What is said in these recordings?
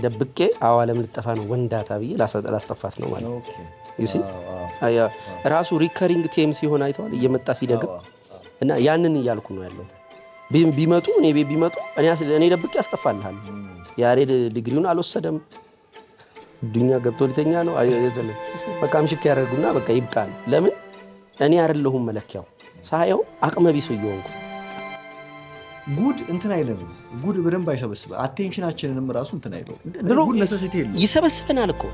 ደብቄ አዋለም ልጠፋ ነው ወንዳታ ብዬ ላስጠፋት ነው ማለት ነው። ዩ ሲ ራሱ ሪከሪንግ ቴም ሲሆን አይተዋል እየመጣ ሲደግም እና ያንን እያልኩ ነው ያለሁት። ቢመጡ እኔ ቤት ቢመጡ እኔ ደብቄ ያስጠፋልሃል። ያሬድ ዲግሪውን አልወሰደም ዱኛ ገብቶ ሊተኛ ነው የዘለ በቃ ምሽክ ያደርጉና በቃ ይብቃል። ለምን እኔ አይደለሁም መለኪያው ሳየው አቅመ ቢሱ እየሆንኩ ጉድ እንትን አይለም። ጉድ በደንብ አይሰበስበ አቴንሽናችንንም ራሱ እንትን አይለው። ጉድ ነሰሲቲ የለው ይሰበስበናል እኮ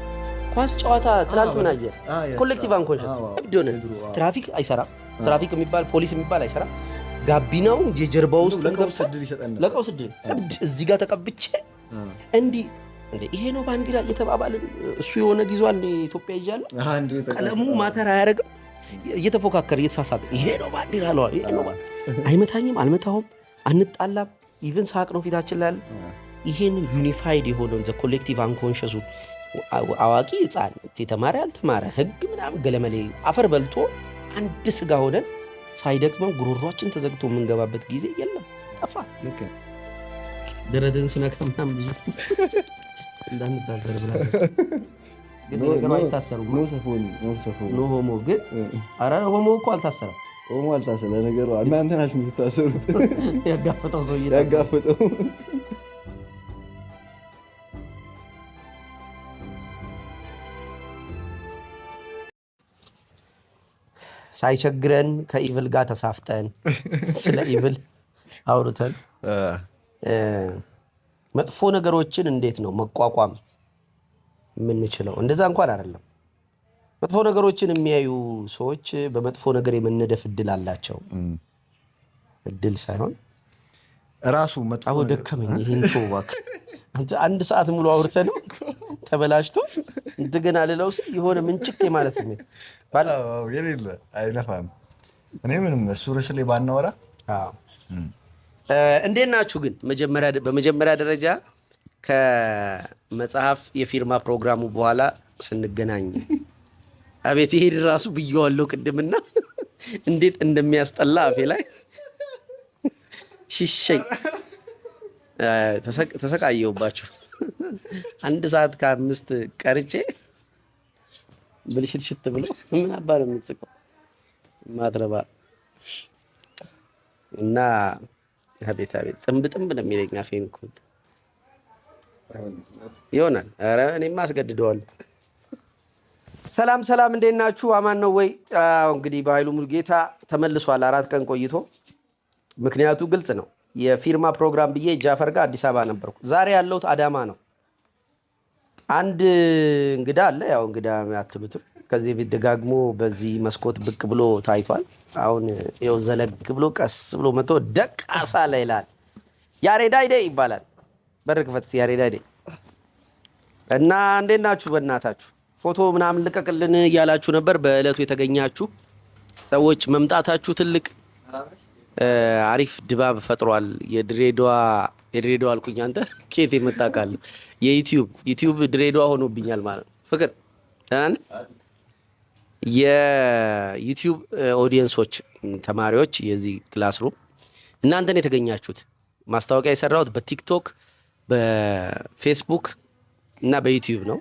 ኳስ ጨዋታ ትላንት ምን አየህ? ኮሌክቲቭ አንኮንሽስ እብድ ሆነ። ትራፊክ አይሰራም። ትራፊክ የሚባል ፖሊስ የሚባል አይሰራም። ጋቢናው የጀርባው ውስጥ ለቀው ስድል እብድ እዚህ ጋር ተቀብቼ እንዲህ እንደ ይሄ ነው ባንዲራ እየተባባልን እሱ የሆነ ጊዜዋል ኢትዮጵያ ይያለ ቀለሙ ማተር አያረግም እየተፎካከረ እየተሳሳበ ይሄ ነው ባንዲራ አለዋል። ይሄ ነው አይመታኝም፣ አልመታሁም፣ አንጣላም። ኢቭን ሳቅ ነው ፊታችን ላይ ያለ። ይሄንን ዩኒፋይድ የሆነውን ዘ ኮሌክቲቭ አንኮንሽሱ አዋቂ ህፃን የተማረ ያልተማረ ህግ ምናምን ገለመሌ አፈር በልቶ አንድ ስጋ ሆነን ሳይደክመን ጉሮሯችን ተዘግቶ የምንገባበት ጊዜ የለም። ጠፋ። ደረትን ስነካ ምናምን ብዙ እንዳንታሰር ብላ ግን ነገሩ አይታሰሩም። ኖ ሆሞ ግን ኧረ ሆሞ እኮ አልታሰረም። ሆሞ አልታሰረ ነገሩ እናንተ ናችሁ የምትታሰሩት። ያጋፈጠው ሰው ያጋፈጠው ሳይቸግረን ከኢቭል ጋር ተሳፍጠን ስለ ኢቭል አውርተን መጥፎ ነገሮችን እንዴት ነው መቋቋም የምንችለው? እንደዛ እንኳን አይደለም። መጥፎ ነገሮችን የሚያዩ ሰዎች በመጥፎ ነገር የመነደፍ እድል አላቸው። እድል ሳይሆን ራሱ መጥፎ አዎ ደከመኝ ይሄን ተዋክ አንተ አንድ ሰዓት ሙሉ አውርተን ተበላሽቶ እንደገና ልለው ሲል የሆነ ምንጭቅ የማለት ስሜት ባላው የሌለ አይነፋም። እኔ ምንም እሱ ርዕስ ላይ ባናወራ እንዴት ናችሁ ግን? በመጀመሪያ ደረጃ ከመጽሐፍ የፊርማ ፕሮግራሙ በኋላ ስንገናኝ አቤት ይሄድ ራሱ ብየዋለሁ ቅድምና እንዴት እንደሚያስጠላ አፌ ላይ ሽሸኝ ተሰቃየሁባችሁ። 1 ሰዓት ከ5 ቀርጬ ብልሽት ብሎ ምን አባል የምትስቀው ማትረባ እና አቤት ጥንብ ነው የሚለኝ አፌን እኮ ይሆናል። ኧረ እኔማ አስገድደዋለሁ። ሰላም እንዴት ናችሁ? አማን ነው ወይ? እንግዲህ በኃይሉ ሙሉጌታ ተመልሷል 4 ቀን ቆይቶ። ምክንያቱ ግልጽ ነው። የፊርማ ፕሮግራም ብዬ ጃፈር ጋር አዲስ አበባ ነበርኩ። ዛሬ ያለሁት አዳማ ነው። አንድ እንግዳ አለ። ያው እንግዳ አትሉትም። ከዚህ ቤት ደጋግሞ በዚህ መስኮት ብቅ ብሎ ታይቷል። አሁን ይኸው ዘለግ ብሎ ቀስ ብሎ መጥቶ ደቃሳ ላይ ይላል። ያሬድ አይዴ ይባላል። በር ክፈት ያሬድ አይዴ። እና እንዴት ናችሁ? በእናታችሁ ፎቶ ምናምን ልቀቅልን እያላችሁ ነበር። በእለቱ የተገኛችሁ ሰዎች መምጣታችሁ ትልቅ አሪፍ ድባብ ፈጥሯል። የድሬዳዋ አልኩኝ አንተ ኬት የመጣቃለሁ። የዩቲዩብ ድሬዳዋ ሆኖብኛል ማለት ነው። ፍቅር ተናነ የዩቲዩብ ኦዲየንሶች ተማሪዎች የዚህ ክላስሩም እናንተን የተገኛችሁት ማስታወቂያ የሰራሁት በቲክቶክ በፌስቡክ እና በዩቲዩብ ነው።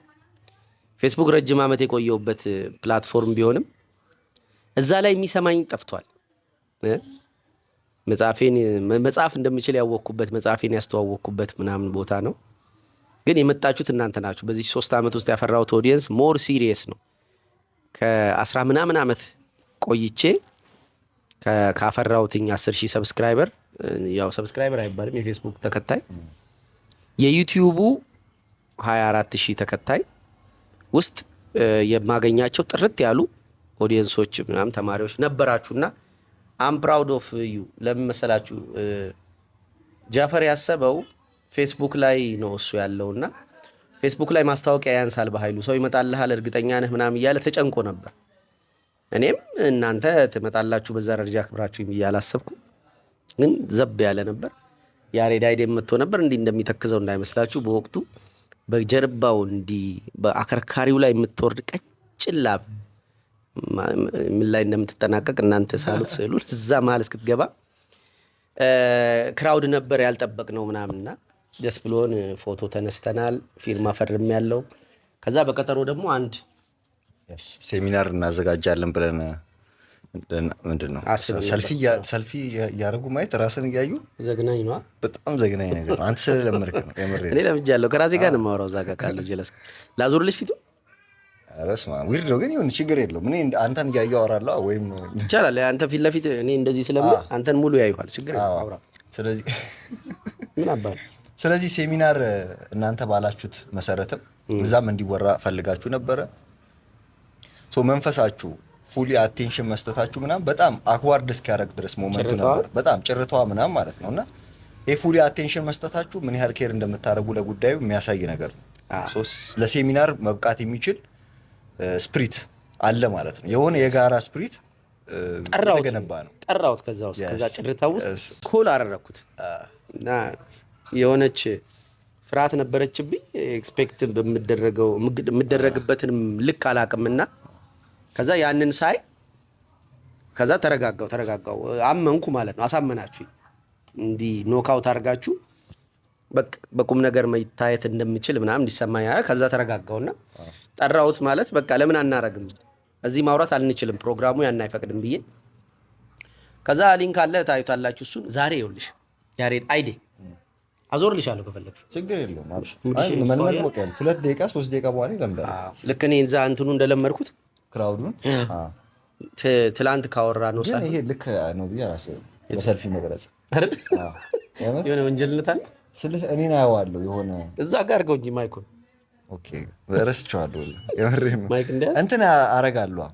ፌስቡክ ረጅም ዓመት የቆየውበት ፕላትፎርም ቢሆንም እዛ ላይ የሚሰማኝ ጠፍቷል። መጽሐፍ እንደምችል ያወቅኩበት መጽሐፌን ያስተዋወቅኩበት ምናምን ቦታ ነው። ግን የመጣችሁት እናንተ ናችሁ። በዚህ 3 ዓመት ውስጥ ያፈራሁት ኦዲየንስ ሞር ሲሪየስ ነው። ከ10 ምናምን ዓመት ቆይቼ ካፈራሁትኝ 10,000 ሰብስክራይበር ያው ሰብስክራይበር አይባልም የፌስቡክ ተከታይ የዩቲዩቡ 24,000 ተከታይ ውስጥ የማገኛቸው ጥርት ያሉ ኦዲየንሶች ምናምን ተማሪዎች ነበራችሁና አም ፕራውድ ኦፍ ዩ። ለምን መሰላችሁ? ጃፈር ያሰበው ፌስቡክ ላይ ነው እሱ ያለውና ፌስቡክ ላይ ማስታወቂያ ያንሳል በኃይሉ ሰው ይመጣልሃል እርግጠኛ ነህ ምናምን እያለ ተጨንቆ ነበር። እኔም እናንተ ትመጣላችሁ በዛ ደረጃ ክብራችሁ እያላሰብኩ ግን ዘብ ያለ ነበር። ያሬድ አይዴም መጥቶ ነበር። እንዲህ እንደሚተክዘው እንዳይመስላችሁ በወቅቱ በጀርባው እንዲህ በአከርካሪው ላይ የምትወርድ ቀጭን ላብ ምን ላይ እንደምትጠናቀቅ እናንተ ሳሉት ስዕሉን እዛ መሀል እስክትገባ ክራውድ ነበር ያልጠበቅነው ምናምንና ደስ ብሎን ፎቶ ተነስተናል። ፊርማ ፈርም ያለው ከዛ በቀጠሮ ደግሞ አንድ ሴሚናር እናዘጋጃለን ብለን ምንድን ነው ሰልፊ እያደረጉ ማየት ራስን እያዩ ዘግናኝ ነው። በጣም ዘግናኝ ነገር ነው። አንተ ስለለመድክ ነው። እኔ ለምጃለሁ። ከራሴ ጋር ነው የማወራው። እዛ ጋር ካለው ጀለስ ላዞርልሽ ፊቱ ረስማ ዊርድ ነው ግን ይሁን ችግር የለውም። እኔ አንተን እያየሁ አወራለሁ ወይም ይቻላል። አንተ ፊት ለፊት እኔ እንደዚህ ስለምን አንተን ሙሉ ያዩሃል። ችግር የለውም አውራ። ስለዚህ ምን አባል ስለዚህ ሴሚናር እናንተ ባላችሁት መሰረትም እዛም እንዲወራ ፈልጋችሁ ነበረ። ሶ መንፈሳችሁ ፉሊ አቴንሽን መስጠታችሁ ምናምን በጣም አክዋርድ እስኪያደርግ ድረስ ሞመንቱ ነበር። በጣም ጭርታዋ ምናምን ማለት ነውና ይሄ ፉሊ አቴንሽን መስጠታችሁ ምን ያህል ኬር እንደምታደርጉ ለጉዳዩ የሚያሳይ ነገር ነው። ሶ ለሴሚናር መብቃት የሚችል ስፕሪት አለ ማለት ነው። የሆነ የጋራ ስፕሪት ተገነባ ነው። ጠራውት ከዛ ውስጥ ከዛ ጭርታው ውስጥ ኮል አደረኩት እና የሆነች ፍርሃት ነበረችብኝ። ኤክስፔክት በምደረግበትንም ልክ አላቅምና ከዛ ያንን ሳይ ከዛ ተረጋጋው አመንኩ ማለት ነው። አሳመናችሁ እንዲህ ኖካውት አድርጋችሁ በቁም ነገር መታየት እንደምችል ምናምን እንዲሰማኝ ያለ ከዛ ተረጋጋውና ጠራውት ማለት በቃ ለምን አናረግም እዚህ ማውራት አልንችልም ፕሮግራሙ ያን አይፈቅድም ብዬ ከዛ ሊንክ አለ ታዩታላችሁ። እሱን ዛሬ ይኸውልሽ ያሬድ አይዴ አዞርልሻለሁ ከፈለግሽ ችግር የለውም። አብሽ ምን ወቀል 2 ደቂቃ 3 ደቂቃ በኋላ ይለምዳል። ልክ እኔ እዛ እንትኑ እንደለመድኩት ክራውዱን ትላንት ካወራ ነው ግን ይሄ ልክ ነው ብዬ አላስብም። በሰልፊ መግለጽ አይደል የሆነ ወንጀልነት አለ ስልህ እኔን አየዋለሁ የሆነ እዛ ጋር አድርገው እንጂ ማይኩን ኦኬ ረስቼዋለሁ። የምሬን ነው እንትን አረጋለሁ።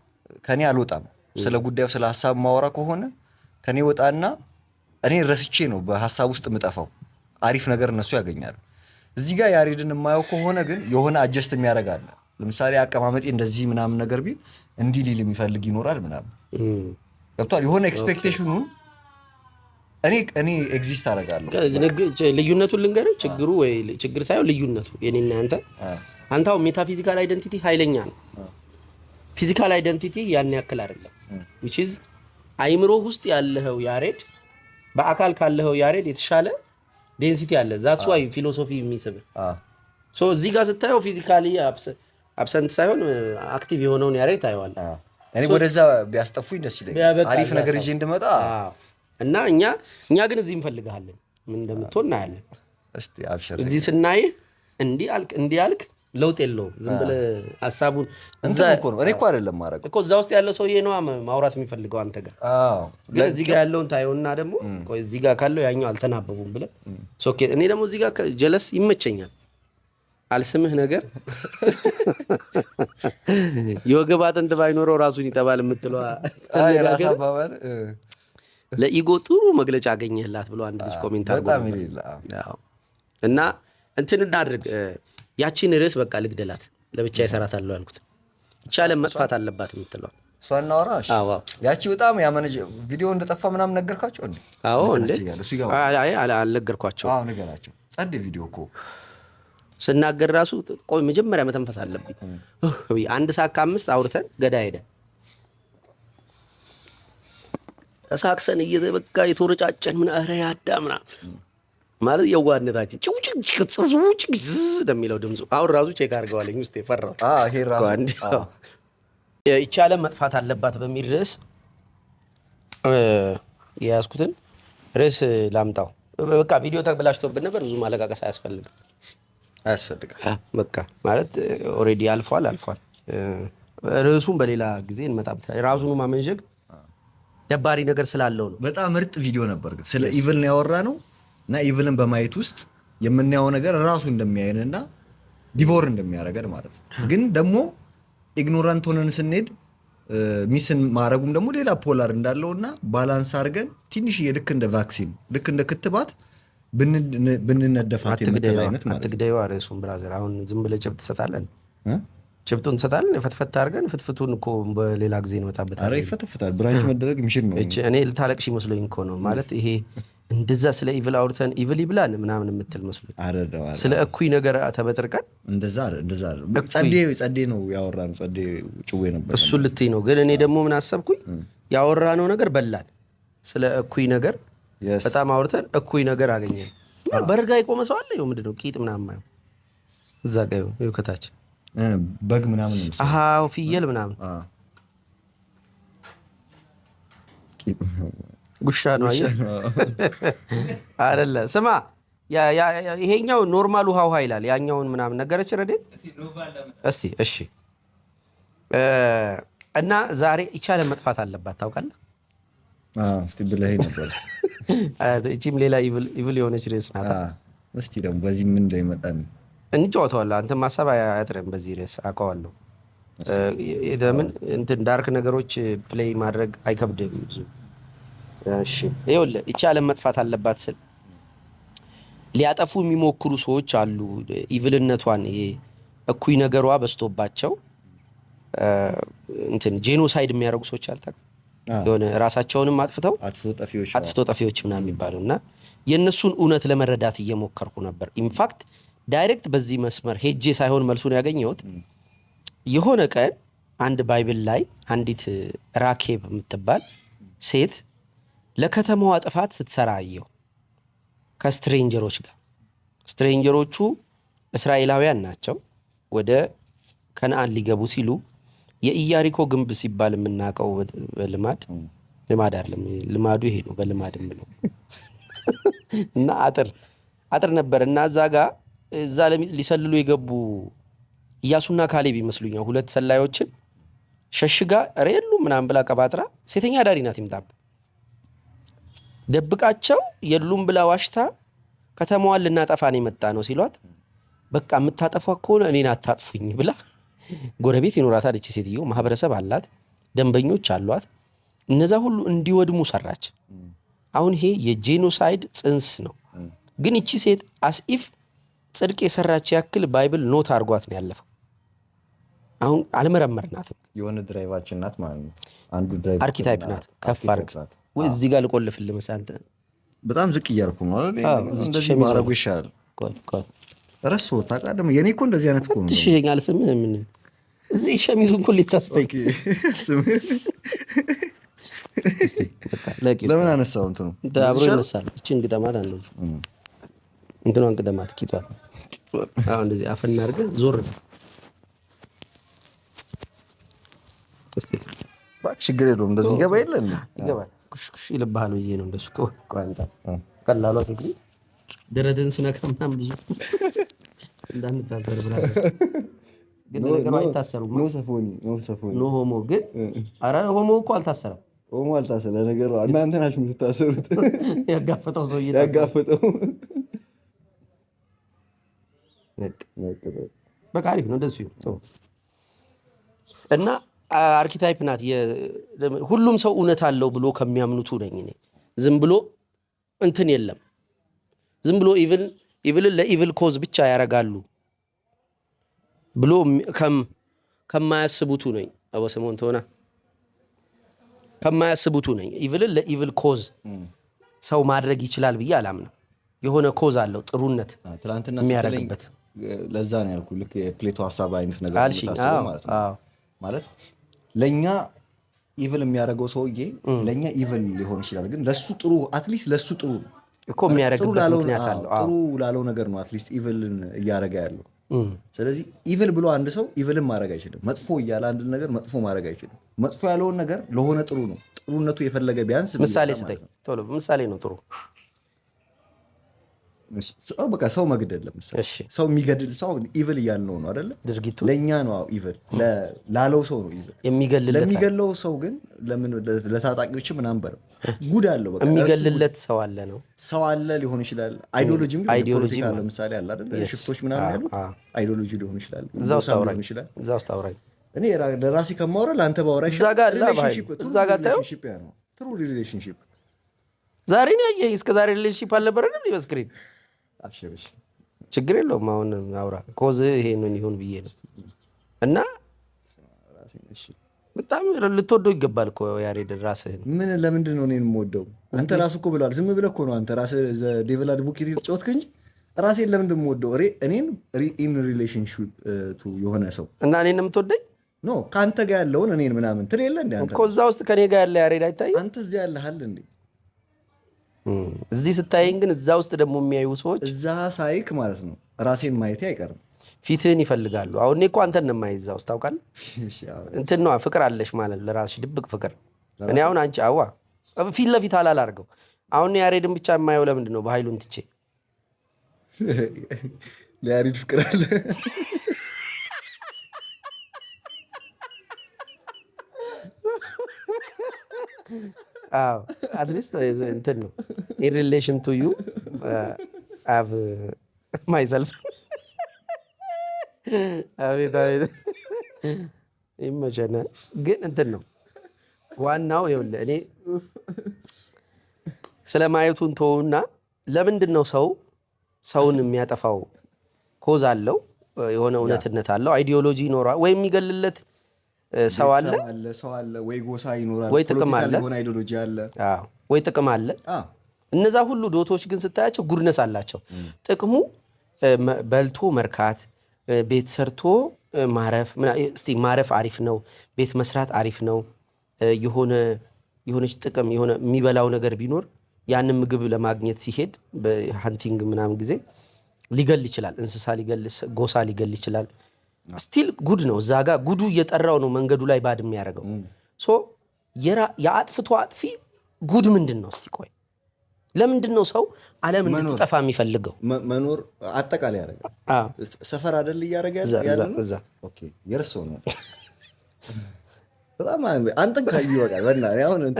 ከኔ አልወጣም። ስለ ጉዳዩ ስለ ሀሳብ ማወራ ከሆነ ከኔ ወጣና እኔ ረስቼ ነው በሀሳብ ውስጥ የምጠፋው። አሪፍ ነገር እነሱ ያገኛሉ። እዚህ ጋር ያሬድን የማየው ከሆነ ግን የሆነ አጀስት የሚያደርግ አለ። ለምሳሌ አቀማመጤ እንደዚህ ምናምን ነገር ቢል እንዲህ ሊል የሚፈልግ ይኖራል ምናምን ገብቷል። የሆነ ኤክስፔክቴሽኑን እኔ ኤግዚስት አደርጋለሁ። ልዩነቱን ልንገርህ። ችግሩ ወይ ችግር ሳይሆን ልዩነቱ የኔና አንተ አሁን ሜታፊዚካል አይደንቲቲ ኃይለኛ ነው። ፊዚካል አይደንቲቲ ያን ያክል አይደለም። which is አይምሮ ውስጥ ያለው ያሬድ በአካል ካለው ያሬድ የተሻለ ዴንሲቲ አለ። that's why ፊሎሶፊ የሚስብ ሶ እዚህ ጋር ስታየው ፊዚካሊ አብሰንት ሳይሆን አክቲቭ የሆነውን ያሬድ ታየዋለህ። እኔ ወደዛ ቢያስጠፉኝ ደስ ይለኛል። አሪፍ ነገር ይዤ እንድመጣ እና እኛ ግን እዚህ እንፈልጋለን። ምን እንደምትሆን እናያለን። እስቲ አብሽር። እዚህ ስናይህ እንዲህ አልክ ለውጥ የለውም። ዝም ብለህ ሀሳቡን እዛ እኮ ነው። እኔ እኮ አይደለም ማረግ እኮ እዛ ውስጥ ያለው ሰውዬ ነው ማውራት የሚፈልገው አንተ ጋር። ግን እዚህ ጋር ያለውን ታየውና ደግሞ ቆይ እዚህ ጋር ካለው ያኛው አልተናበቡም ብለህ ኦኬ። እኔ ደግሞ እዚህ ጋር ጀለስ ይመቸኛል። አልስምህ ነገር የወገብ አጥንት ባይኖረው ራሱን ይጠባል የምትለው ለኢጎ ጥሩ መግለጫ አገኘህላት ብሎ አንድ ልጅ ኮሜንት አድርጎ እና እንትን እናድርግ ያቺን ርዕስ በቃ ልግደላት ለብቻ ይሰራታለሁ ያልኩት ይቻለም መጥፋት አለባት የምትለው እሷን አወራሽ። ያቺ በጣም ያመነጀ ቪዲዮ እንደጠፋ ምናምን ነገርካቸው እንዴ? አዎ እንዴ አይ አልነገርኳቸው። አዎ ነገራቸው። ጸድ ቪዲዮ እኮ ስናገር ራሱ ቆይ መጀመሪያ መተንፈስ አለብኝ። 1 ሰዓት ከ5 አውርተን ገዳ ሄደ ተሳክሰን እየተበቃ የተወረጫጨን ምን አረ ያዳምና ማለት የዋህነታችን ጭውጭጭ እንደሚለው ድምፁ አሁን ራሱ ቼክ አድርገዋለኝ ውስጥ የፈራው ይሄ ራሱ ይቻለም መጥፋት አለባት በሚል ርዕስ የያዝኩትን ርዕስ ላምጣው። በቃ ቪዲዮ ተበላሽቶብን ነበር። ብዙ ማለቃቀስ አያስፈልግም። በቃ ማለት ኦልሬዲ አልፏል። ርዕሱን በሌላ ጊዜ እንመጣበት። ራሱን ማመንዠግ ደባሪ ነገር ስላለው ነው። በጣም ምርጥ ቪዲዮ ነበር ግን ስለ ኢቭል ነው ያወራነው እና ኢቭልን በማየት ውስጥ የምናየው ነገር ራሱ እንደሚያየንና ዲቮር እንደሚያደርገን ማለት ነው። ግን ደግሞ ኢግኖራንት ሆነን ስንሄድ ሚስን ማድረጉም ደግሞ ሌላ ፖላር እንዳለውና ባላንስ አድርገን ትንሽ ልክ እንደ ቫክሲን ልክ እንደ ክትባት ብንነደፋት የምትል አይነት ማለት ነው። አትግደዩ ርዕሱን ብራዘር። አሁን ዝም ብለህ ጭብጥ ትሰጣለን ጭብጡን እንሰጣለን። ፍትፍት አድርገን ፍትፍቱን እኮ በሌላ ጊዜ እንመጣበታለን። ኧረ ይፈተፍታል። ብራንች መደረግ ምሽን ነው። እኔ ልታለቅሽ መስሎኝ እኮ ነው ማለት ይሄ እንደዛ ስለ ኢቭል አውርተን ኢቭል ይብላን ምናምን የምትል መስሎኝ ስለ እኩይ ነገር ተበጥርቀን እንደዛ ጸዴ ነው ያወራነው። ጸዴ ጭዌ ነበር እሱ ልትይ ነው። ግን እኔ ደግሞ ምን አሰብኩኝ ያወራነው ነገር በላን። ስለ እኩይ ነገር በጣም አውርተን እኩይ ነገር አገኘን። በርጋ የቆመ ሰው አለ። ይኸው ምንድን ነው ቂጥ ምናምን እዛ ጋ ይኸው ከታች በግ ምናምን ነው። አዎ ፍየል ምናምን ጉሻ ነው አይደለ? ስማ ይሄኛው ኖርማል ውሃ ይላል። ያኛውን ምናምን ነገረች ረዴት እስቲ። እሺ እና ዛሬ ይቻለ መጥፋት አለባት ታውቃለህ? እስቲ ብለህ ነበር። እቺም ሌላ ኢቭል የሆነች ሬስ ናት። እስቲ ደግሞ በዚህ ምን እንደሚመጣ እንጫወተዋለን። አንተ ማሰብ አያጥርም። በዚህ ሬስ አውቀዋለሁ። ለምን እንትን ዳርክ ነገሮች ፕሌይ ማድረግ አይከብድም ብዙ። እሺ ይኸውልህ ይቺ ዓለም መጥፋት አለባት ስል ሊያጠፉ የሚሞክሩ ሰዎች አሉ። ኢቭልነቷን እኩይ ነገሯ በስቶባቸው እንትን ጄኖሳይድ የሚያደርጉ ሰዎች አልታውቅም። የሆነ ራሳቸውንም አጥፍቶ ጠፊዎች ምናምን የሚባለው እና የእነሱን እውነት ለመረዳት እየሞከርኩ ነበር። ኢንፋክት ዳይሬክት በዚህ መስመር ሄጄ ሳይሆን መልሱን ያገኘሁት የሆነ ቀን አንድ ባይብል ላይ አንዲት ራኬብ የምትባል ሴት ለከተማዋ ጥፋት ስትሰራ አየሁ ከስትሬንጀሮች ጋር። ስትሬንጀሮቹ እስራኤላውያን ናቸው። ወደ ከነአን ሊገቡ ሲሉ የኢያሪኮ ግንብ ሲባል የምናውቀው በልማድ አይደለም፣ ልማዱ ይሄ ነው። በልማድ የምለው እና አጥር ነበር እና እዛ ሊሰልሉ የገቡ ኢያሱና ካሌብ ይመስሉኛል። ሁለት ሰላዮችን ሸሽጋ ሬሉ ምናምን ብላ ቀባጥራ ሴተኛ አዳሪ ናት ይምጣብ ደብቃቸው የሉም ብላ ዋሽታ ከተማዋን ልናጠፋ ነው የመጣ ነው ሲሏት፣ በቃ የምታጠፋ ከሆነ እኔን አታጥፉኝ ብላ ጎረቤት ይኖራታል። እቺ ሴትዮ ማህበረሰብ አላት፣ ደንበኞች አሏት። እነዛ ሁሉ እንዲወድሙ ሰራች። አሁን ይሄ የጄኖሳይድ ጽንስ ነው። ግን እቺ ሴት አስኢፍ ጽድቅ የሰራች ያክል ባይብል ኖት አድርጓት ነው ያለፈው። አሁን አልመረመርናትም። የሆነ ድራይቫችን ናት ማለት ነው። አንዱ ድራይቭ አርኪታይፕ ናት። ከፍ አድርግ ወይ እዚህ ጋር ልቆልፍልህ መሰለህ። አንተ በጣም ዝቅ እያልኩ ነው አይደል? እንደዚህ ማድረጉ ይሻላል። ቆይ ረስቶ ታውቃለህ? የኔ እኮ እንደዚህ አይነት እኮ ነው። ትሽኛል። ስምህ ምን? እዚህ ሸሚዙን እኮ ሊታስተይ ለምን አነሳው? እንትኑ አብሮ ይነሳል። እቺን ግጠማት እንደዚህ እንትኗን ግጠማት ቂጧል። አሁን እንደዚህ አፈና አድርገህ ዞር እስቲ ችግር የለውም። እንደዚህ ገባ የለ ይገባል። ኩሽኩሽ ይልብሃል ብዬ ነው እንደሱ ቋንጣ ቀላሏ እንግዲህ ደረትን ስነካ ምናምን ብዙ እንዳንታሰር ብላ ግን ነገሩ አይታሰሩም። ኖ ሆሞ ግን ኧረ ሆሞ እኮ አልታሰረም። ሆሞ አልታሰረ ነገሩ እናንተ ናችሁ የምትታሰሩት። ያጋፈጠው ሰው ያጋፈጠው በቃ አሪፍ ነው እንደሱ ይሁን እና አርኪታይፕ ናት። ሁሉም ሰው እውነት አለው ብሎ ከሚያምኑቱ ነኝ እኔ። ዝም ብሎ እንትን የለም። ዝም ብሎ ኢቭልን ለኢቭል ኮዝ ብቻ ያደርጋሉ ብሎ ከማያስቡቱ ነኝ። አወሰሞን ተሆና ከማያስቡቱ ነኝ። ኢቭልን ለኢቭል ኮዝ ሰው ማድረግ ይችላል ብዬ አላምንም። የሆነ ኮዝ አለው ጥሩነት የሚያደርግበት። ለዛ ነው ያልኩ። ልክ የፕሌቶ ሀሳብ አይነት ነገር ማለት ነው። ማለት ለኛ ኢቭል የሚያደርገው ሰውዬ ለኛ ኢቭል ሊሆን ይችላል፣ ግን ለሱ ጥሩ አትሊስት ለሱ ጥሩ እኮ የሚያደርግበት ምክንያት አለው። ጥሩ ላለው ነገር ነው አትሊስት ኢቭልን እያደረገ ያለው። ስለዚህ ኢቭል ብሎ አንድ ሰው ኢቭልን ማድረግ አይችልም። መጥፎ እያለ አንድ ነገር መጥፎ ማድረግ አይችልም። መጥፎ ያለውን ነገር ለሆነ ጥሩ ነው ጥሩነቱ የፈለገ ቢያንስ ምሳሌ ስጠኝ ቶሎ። ምሳሌ ነው ጥሩ። በቃ ሰው መግደል ለምሳሌ ሰው የሚገድል ሰው ኢቭል እያልነው ነው አይደለ? ድርጊቱ ለእኛ ነው ኢቭል፣ ላለው ሰው ነው ኢቭል። ለሚገድለው ሰው ግን ለምን ለታጣቂዎች ምናምን በለው ጉድ አለው። በቃ የሚገልለት ሰው አለ ነው ሰው አለ ሊሆን ይችላል። አይዲዮሎጂም ፖለቲካ ለምሳሌ አለ አይደለ? ሽፍቶች ምናምን ያሉት አይዲዮሎጂ ሊሆን ይችላል። እዛ ውስጥ አውራኝ። እኔ ለራሴ ከማወራ ለአንተ ባወራ እዛ ጋር ታየው ትሩ ሪሌሽንሺፕ ዛሬ ነው ያየህ። እስከ ዛሬ ሪሌሽንሺፕ አልነበረንም በስክሪን ችግር የለውም። አሁን አውራ ኮዝ ይሄንን ይሁን ብዬ ነው። እና በጣም ልትወደው ይገባል እኮ ያሬድ ራስህን። ምን ለምንድን ነው እኔን የምወደው? አንተ ራስህ እኮ ብለዋል። ዝም ብለህ እኮ ነው አንተ ራስህ ዴቪል አድቮኬት የተጫወትክ እንጂ ራሴን ለምንድን የምወደው? እኔን ኢን ሪሌሽንሺፕ ቱ የሆነ ሰው እና እኔን የምትወደኝ ኖ ከአንተ ጋር ያለውን እኔን ምናምን ትል የለ እንደ አንተ እኮ እዛ ውስጥ ከኔ ጋር ያለ ያሬድ አይታይም? አንተ እዚያ ያለሃል እንዴ? እዚህ ስታየኝ ግን እዛ ውስጥ ደግሞ የሚያዩ ሰዎች እዛ ሳይክ ማለት ነው ራሴን ማየቴ አይቀርም። ፊትህን ይፈልጋሉ። አሁን እኔ እኮ አንተን ነው የማይዝ እዛ ውስጥ ታውቃለህ። እንትን ነዋ ፍቅር አለሽ ማለት ለራስሽ ድብቅ ፍቅር። እኔ አሁን አንቺ ፊት ለፊት አላላርገው። አሁን ያሬድን ብቻ የማየው ለምንድን ነው? በኃይሉን ትቼ ለያሬድ ፍቅር አለ። አትሊስት እንትን ነው ኢን ሪሌሽን ቱ ዩ አቭ ማይሰልፍ አቤት ይመቸነ። ግን እንትን ነው ዋናው። ይኸውልህ እኔ ስለ ማየቱን ተውና፣ ለምንድን ነው ሰውን የሚያጠፋው? ኮዝ አለው፣ የሆነ እውነትነት አለው፣ አይዲዮሎጂ ይኖረዋል፣ ወይ የሚገልለት ሰው አለ፣ ወይ ጎሳ ይኖራል፣ ወይ ጥቅም አለ፣ አይዲዮሎጂ አለ፣ ወይ ጥቅም አለ። እነዛ ሁሉ ዶቶች ግን ስታያቸው ጉድነስ አላቸው። ጥቅሙ በልቶ መርካት፣ ቤት ሰርቶ ማረፍ። እስቲ ማረፍ አሪፍ ነው፣ ቤት መስራት አሪፍ ነው። የሆነች ጥቅም የሆነ የሚበላው ነገር ቢኖር ያንን ምግብ ለማግኘት ሲሄድ በሃንቲንግ ምናምን ጊዜ ሊገል ይችላል፣ እንስሳ ሊገል፣ ጎሳ ሊገል ይችላል። ስቲል ጉድ ነው። እዛ ጋር ጉዱ እየጠራው ነው መንገዱ ላይ ባድ የሚያደርገው። የአጥፍቶ አጥፊ ጉድ ምንድን ነው? እስቲ ቆይ፣ ለምንድን ነው ሰው ዓለም እንድትጠፋ የሚፈልገው? መኖር አጠቃላይ ያደርጋል። ሰፈር አይደል እያደረገ ያለ እዛ የርሰው ነው። በጣም አንተን ካዩ ይወቃል።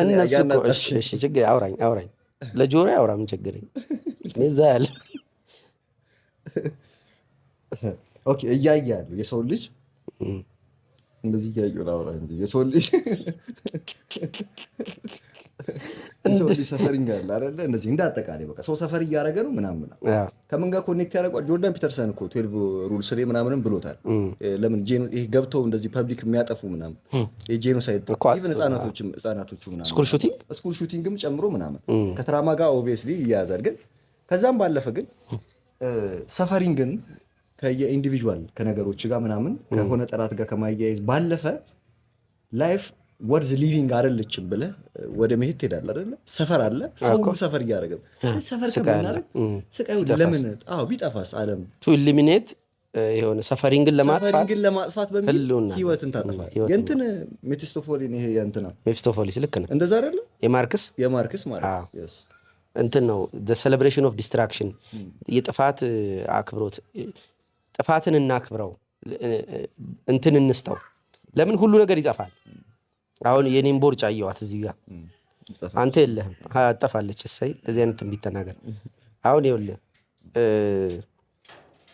እነሱ ችግር አውራኝ ለጆሮ አውራ፣ ምን ችግር እዛ ያለ እያየ ያለው የሰው ልጅ እንደዚህ እያየ ላውራ እንጂ የሰው ልጅ ሰፈሪንግ አለ አይደለ? እንደዚህ እንደ አጠቃላይ በቃ ሰው ሰፈር እያደረገ ነው ምናምን። ከምን ጋር ኮኔክት ያደርገዋል? ጆርዳን ፒተርሰን እኮ 12 ሩልስ ላይ ምናምንም ብሎታል። ለምን ይሄ ገብተው እንደዚህ ፐብሊክ የሚያጠፉ ምናምን የጄኖሳይድ ኢቭን ህጻናቶቹ ምናምን ስኩል ሹቲንግም ጨምሮ ምናምን ከትራማ ጋር ኦብቪየስሊ ይያያዛል። ግን ከዛም ባለፈ ግን ሰፈሪንግን ከየኢንዲቪጁዋል ከነገሮች ጋር ምናምን ከሆነ ጠላት ጋር ከማያያዝ ባለፈ ላይፍ ወርዝ ሊቪንግ አይደለችም ብለህ ወደ መሄድ ትሄዳለህ አይደለ? ሰፈር አለ፣ ሰው ሁሉ ሰፈር እያደረገ ሰፈር ከመናረግ ስቃዩ ለምን ቢጠፋስ ዓለም ቱ ኢሊሚኔት የሆነ ሰፈሪንግን ለማጥፋት በሚል ህይወትን ታጠፋል። የእንትን ሜፊስቶፎሊን ይሄ የእንትና ሜፊስቶፎሊስ ልክ ነው። እንደዛ አይደለ? የማርክስ ማለት እንትን ነው ሴሌብሬሽን ኦፍ ዲስትራክሽን፣ የጥፋት አክብሮት። ጥፋትን እናክብረው፣ እንትን እንስተው። ለምን ሁሉ ነገር ይጠፋል። አሁን የኔን ቦርጭ አየዋት እዚህ ጋር አንተ የለህም አጠፋለች። እሰይ እንደዚህ አይነት ትንቢት ተናገር። አሁን ይኸውልህ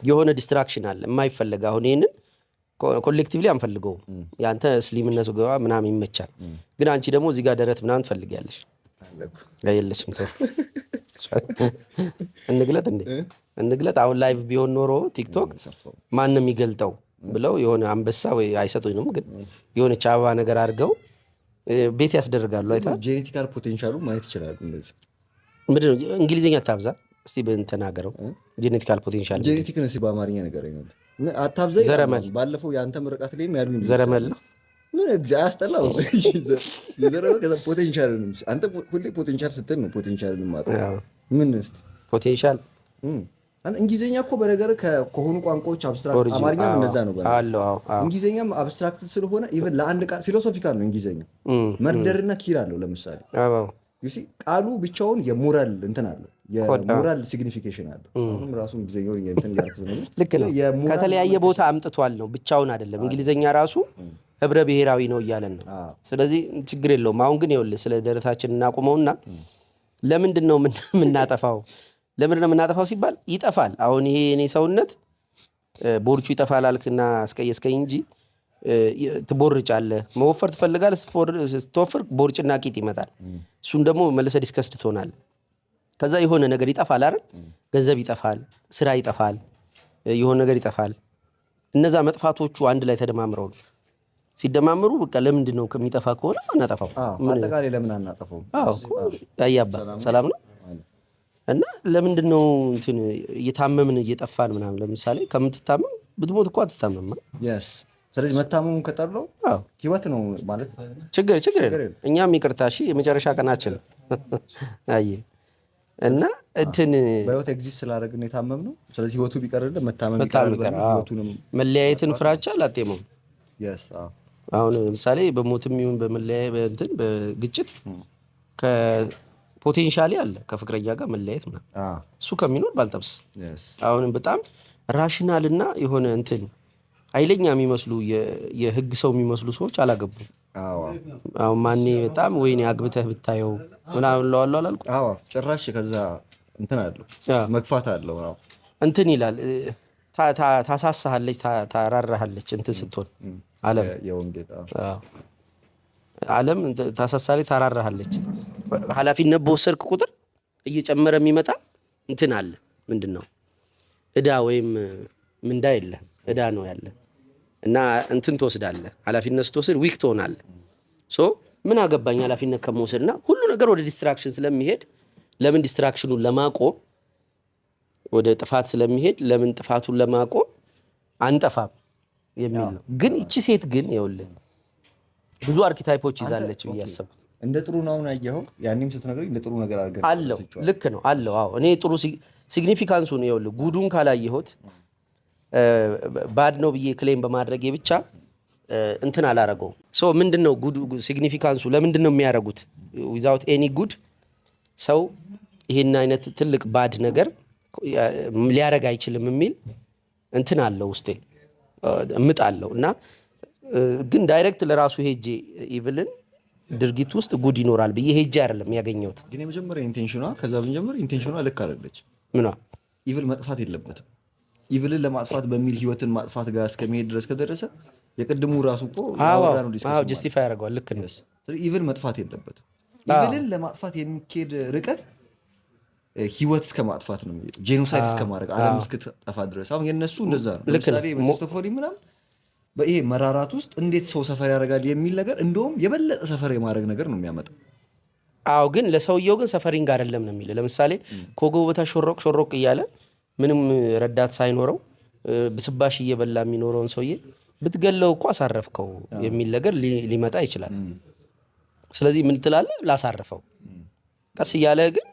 የሆነ ዲስትራክሽን አለ የማይፈለግ። አሁን ይህንን ኮሌክቲቭሊ አንፈልገውም። የአንተ ስሊምነቱ ገባ ምናምን ይመቻል፣ ግን አንቺ ደግሞ እዚህ ጋር ደረት ምናምን ትፈልጊያለሽ። የለችም እንግለጥ። አሁን ላይቭ ቢሆን ኖሮ ቲክቶክ ማንም ይገልጠው ብለው የሆነ አንበሳ ወይ አይሰጡኝም፣ ግን የሆነች አበባ ነገር አድርገው ቤት ያስደርጋሉ። አይታ ጄኔቲካል ፖቴንሻሉ ማየት ይችላሉ። ምንድን ነው እንግሊዝኛ ታብዛ እስቲ ተናገረው። ጄኔቲካል ፖቴንሻል ጄኔቲክ ነው በአማርኛ ነገር አታብዛ። ዘረመል ባለፈው የአንተ ምርቃት ላይም ያሉ ዘረመል ነው። ምን አያስጠላው? ፖቴንሻል አንተ ሁሌ ፖቴንሻል ስትል ነው ፖቴንሻል ምን እስቲ ፖቴንሻል እንግሊዝኛ እኮ በነገር ከሆኑ ቋንቋዎች አብስትራክት አማርኛ እንደዛ ነው አለው። እንግሊዝኛም አብስትራክት ስለሆነ ኢቭን ለአንድ ቃል ፊሎሶፊካል ነው እንግሊዝኛ። መርደርና ኪል አለው ለምሳሌ ዩሲ ቃሉ ብቻውን የሞራል እንትን አለው፣ የሞራል ሲግኒፊኬሽን አለው። አሁንም ራሱ እንግሊዝኛው እንትን ያልኩት ነው። ልክ ነው። ከተለያየ ቦታ አምጥቷል ነው ብቻውን አይደለም። እንግሊዝኛ ራሱ ህብረ ብሔራዊ ነው እያለን ነው። ስለዚህ ችግር የለውም። አሁን ግን ይኸውልህ ስለ ደረታችን እናቁመውና ለምንድን ነው የምናጠፋው? ለምንድን ነው የምናጠፋው ሲባል ይጠፋል። አሁን ይሄ እኔ ሰውነት ቦርቹ ይጠፋል አልክና አስቀየስከኝ እንጂ ትቦርጫለህ። መወፈር ትፈልጋለህ። ስትወፍር ቦርጭና ቂጥ ይመጣል። እሱን ደግሞ መልሰህ ዲስከስድ ትሆናለህ። ከዛ የሆነ ነገር ይጠፋል አይደል? ገንዘብ ይጠፋል፣ ስራ ይጠፋል፣ የሆነ ነገር ይጠፋል። እነዛ መጥፋቶቹ አንድ ላይ ተደማምረው ነው። ሲደማምሩ በቃ ለምንድን ነው ከሚጠፋ ከሆነ አናጠፋው? አጠቃላይ ለምን አናጠፋው? ያያባ ሰላም ነው። እና ለምንድን ነው እንትን እየታመምን እየጠፋን ምናምን? ለምሳሌ ከምትታመም ብትሞት እኮ አትታመም። ስለዚህ መታመሙን ከጠራው ህይወት ነው ማለት ችግር የለም። እኛም ይቅርታ እሺ፣ የመጨረሻ ቀናችን አየ እና እንትን በህይወት ኤግዚስት ስላደረግን የታመም ነው። ስለዚህ ህይወቱ ቢቀርልን መታመም በጣም ይቀራል። ህይወቱንም መለያየትን ፍራቻ አላጤመው። yes አሁን ለምሳሌ በሞትም ይሁን በመለያየ በእንትን በግጭት ከፖቴንሻሊ አለ ከፍቅረኛ ጋር መለያየት ምናምን እሱ ከሚኖር ባልጠብስ። አሁንም በጣም ራሽናል እና የሆነ እንትን ኃይለኛ የሚመስሉ የህግ ሰው የሚመስሉ ሰዎች አላገቡም። አሁን ማኔ በጣም ወይኔ አግብተህ ብታየው ምናምን ለዋሉ አላልኩ። ጭራሽ ከዛ እንትን አለው መግፋት አለው እንትን ይላል ታሳሳሃለች፣ ታራራሃለች እንትን ስትሆን ዓለም ታሳሳለች፣ ታራራሃለች። ኃላፊነት በወሰድክ ቁጥር እየጨመረ የሚመጣ እንትን አለ። ምንድን ነው እዳ ወይም ምንዳ የለህም፣ እዳ ነው ያለ እና እንትን ትወስዳለህ። ኃላፊነት ስትወስድ ዊክ ትሆናለህ። ሶ ምን አገባኝ ኃላፊነት ከመውሰድና ሁሉ ነገር ወደ ዲስትራክሽን ስለሚሄድ ለምን ዲስትራክሽኑን ለማቆም ወደ ጥፋት ስለሚሄድ ለምን ጥፋቱን ለማቆም አንጠፋም የሚል ነው። ግን እቺ ሴት ግን ይኸውልህ ብዙ አርኪታይፖች ይዛለች ብዬ አሰብኩት። እንደ ጥሩ ነው ያየኸው። ያኔም ስትነግረኝ እንደ ጥሩ ነገር አድርገህ አለው። ልክ ነው አለው። አዎ እኔ ጥሩ ሲግኒፊካንሱን ይኸውልህ ጉዱን ካላየሁት ባድ ነው ብዬ ክሌም በማድረጌ ብቻ እንትን አላረገውም። ሶ ምንድነው ጉድ ሲግኒፊካንሱ? ለምንድን ነው የሚያደርጉት? ዊዛውት ኤኒ ጉድ ሰው ይሄን አይነት ትልቅ ባድ ነገር ሊያረግ አይችልም የሚል እንትን አለው ውስጤ እምጥ አለው እና ግን ዳይሬክት ለራሱ ሄጄ ኢቭልን ድርጊት ውስጥ ጉድ ይኖራል ብዬ ሄጄ አይደለም ያገኘሁት። ግን የመጀመሪያ ኢንቴንሽኗ ከዛ ብንጀምር ኢንቴንሽኗ ልክ አይደለች። ምኗ ኢቭል መጥፋት የለበትም። ኢቭልን ለማጥፋት በሚል ህይወትን ማጥፋት ጋር እስከሚሄድ ድረስ ከደረሰ የቅድሙ ራሱ እኮ ጀስቲፋይ ያደርገዋል። ልክ ነው። ኢቭል መጥፋት የለበትም። ኢቭልን ለማጥፋት የሚኬድ ርቀት ህይወት እስከ ማጥፋት ነው፣ ጄኖሳይድ እስከ ማድረግ ዓለም እስክትጠፋ ድረስ። አሁን የነሱ እንደዛ ነው። ለምሳሌ በስቶፎሪ ምናምን በይሄ መራራት ውስጥ እንዴት ሰው ሰፈር ያደርጋል የሚል ነገር እንደውም የበለጠ ሰፈር የማድረግ ነገር ነው የሚያመጣው። አዎ ግን ለሰውየው ግን ሰፈሪንግ አይደለም ነው የሚለው። ለምሳሌ ከጎበታ ሾሮቅ እያለ ምንም ረዳት ሳይኖረው ብስባሽ እየበላ የሚኖረውን ሰውዬ ብትገለው እኮ አሳረፍከው የሚል ነገር ሊመጣ ይችላል። ስለዚህ ምን ትላለህ? ላሳርፈው። ቀስ እያለ ግን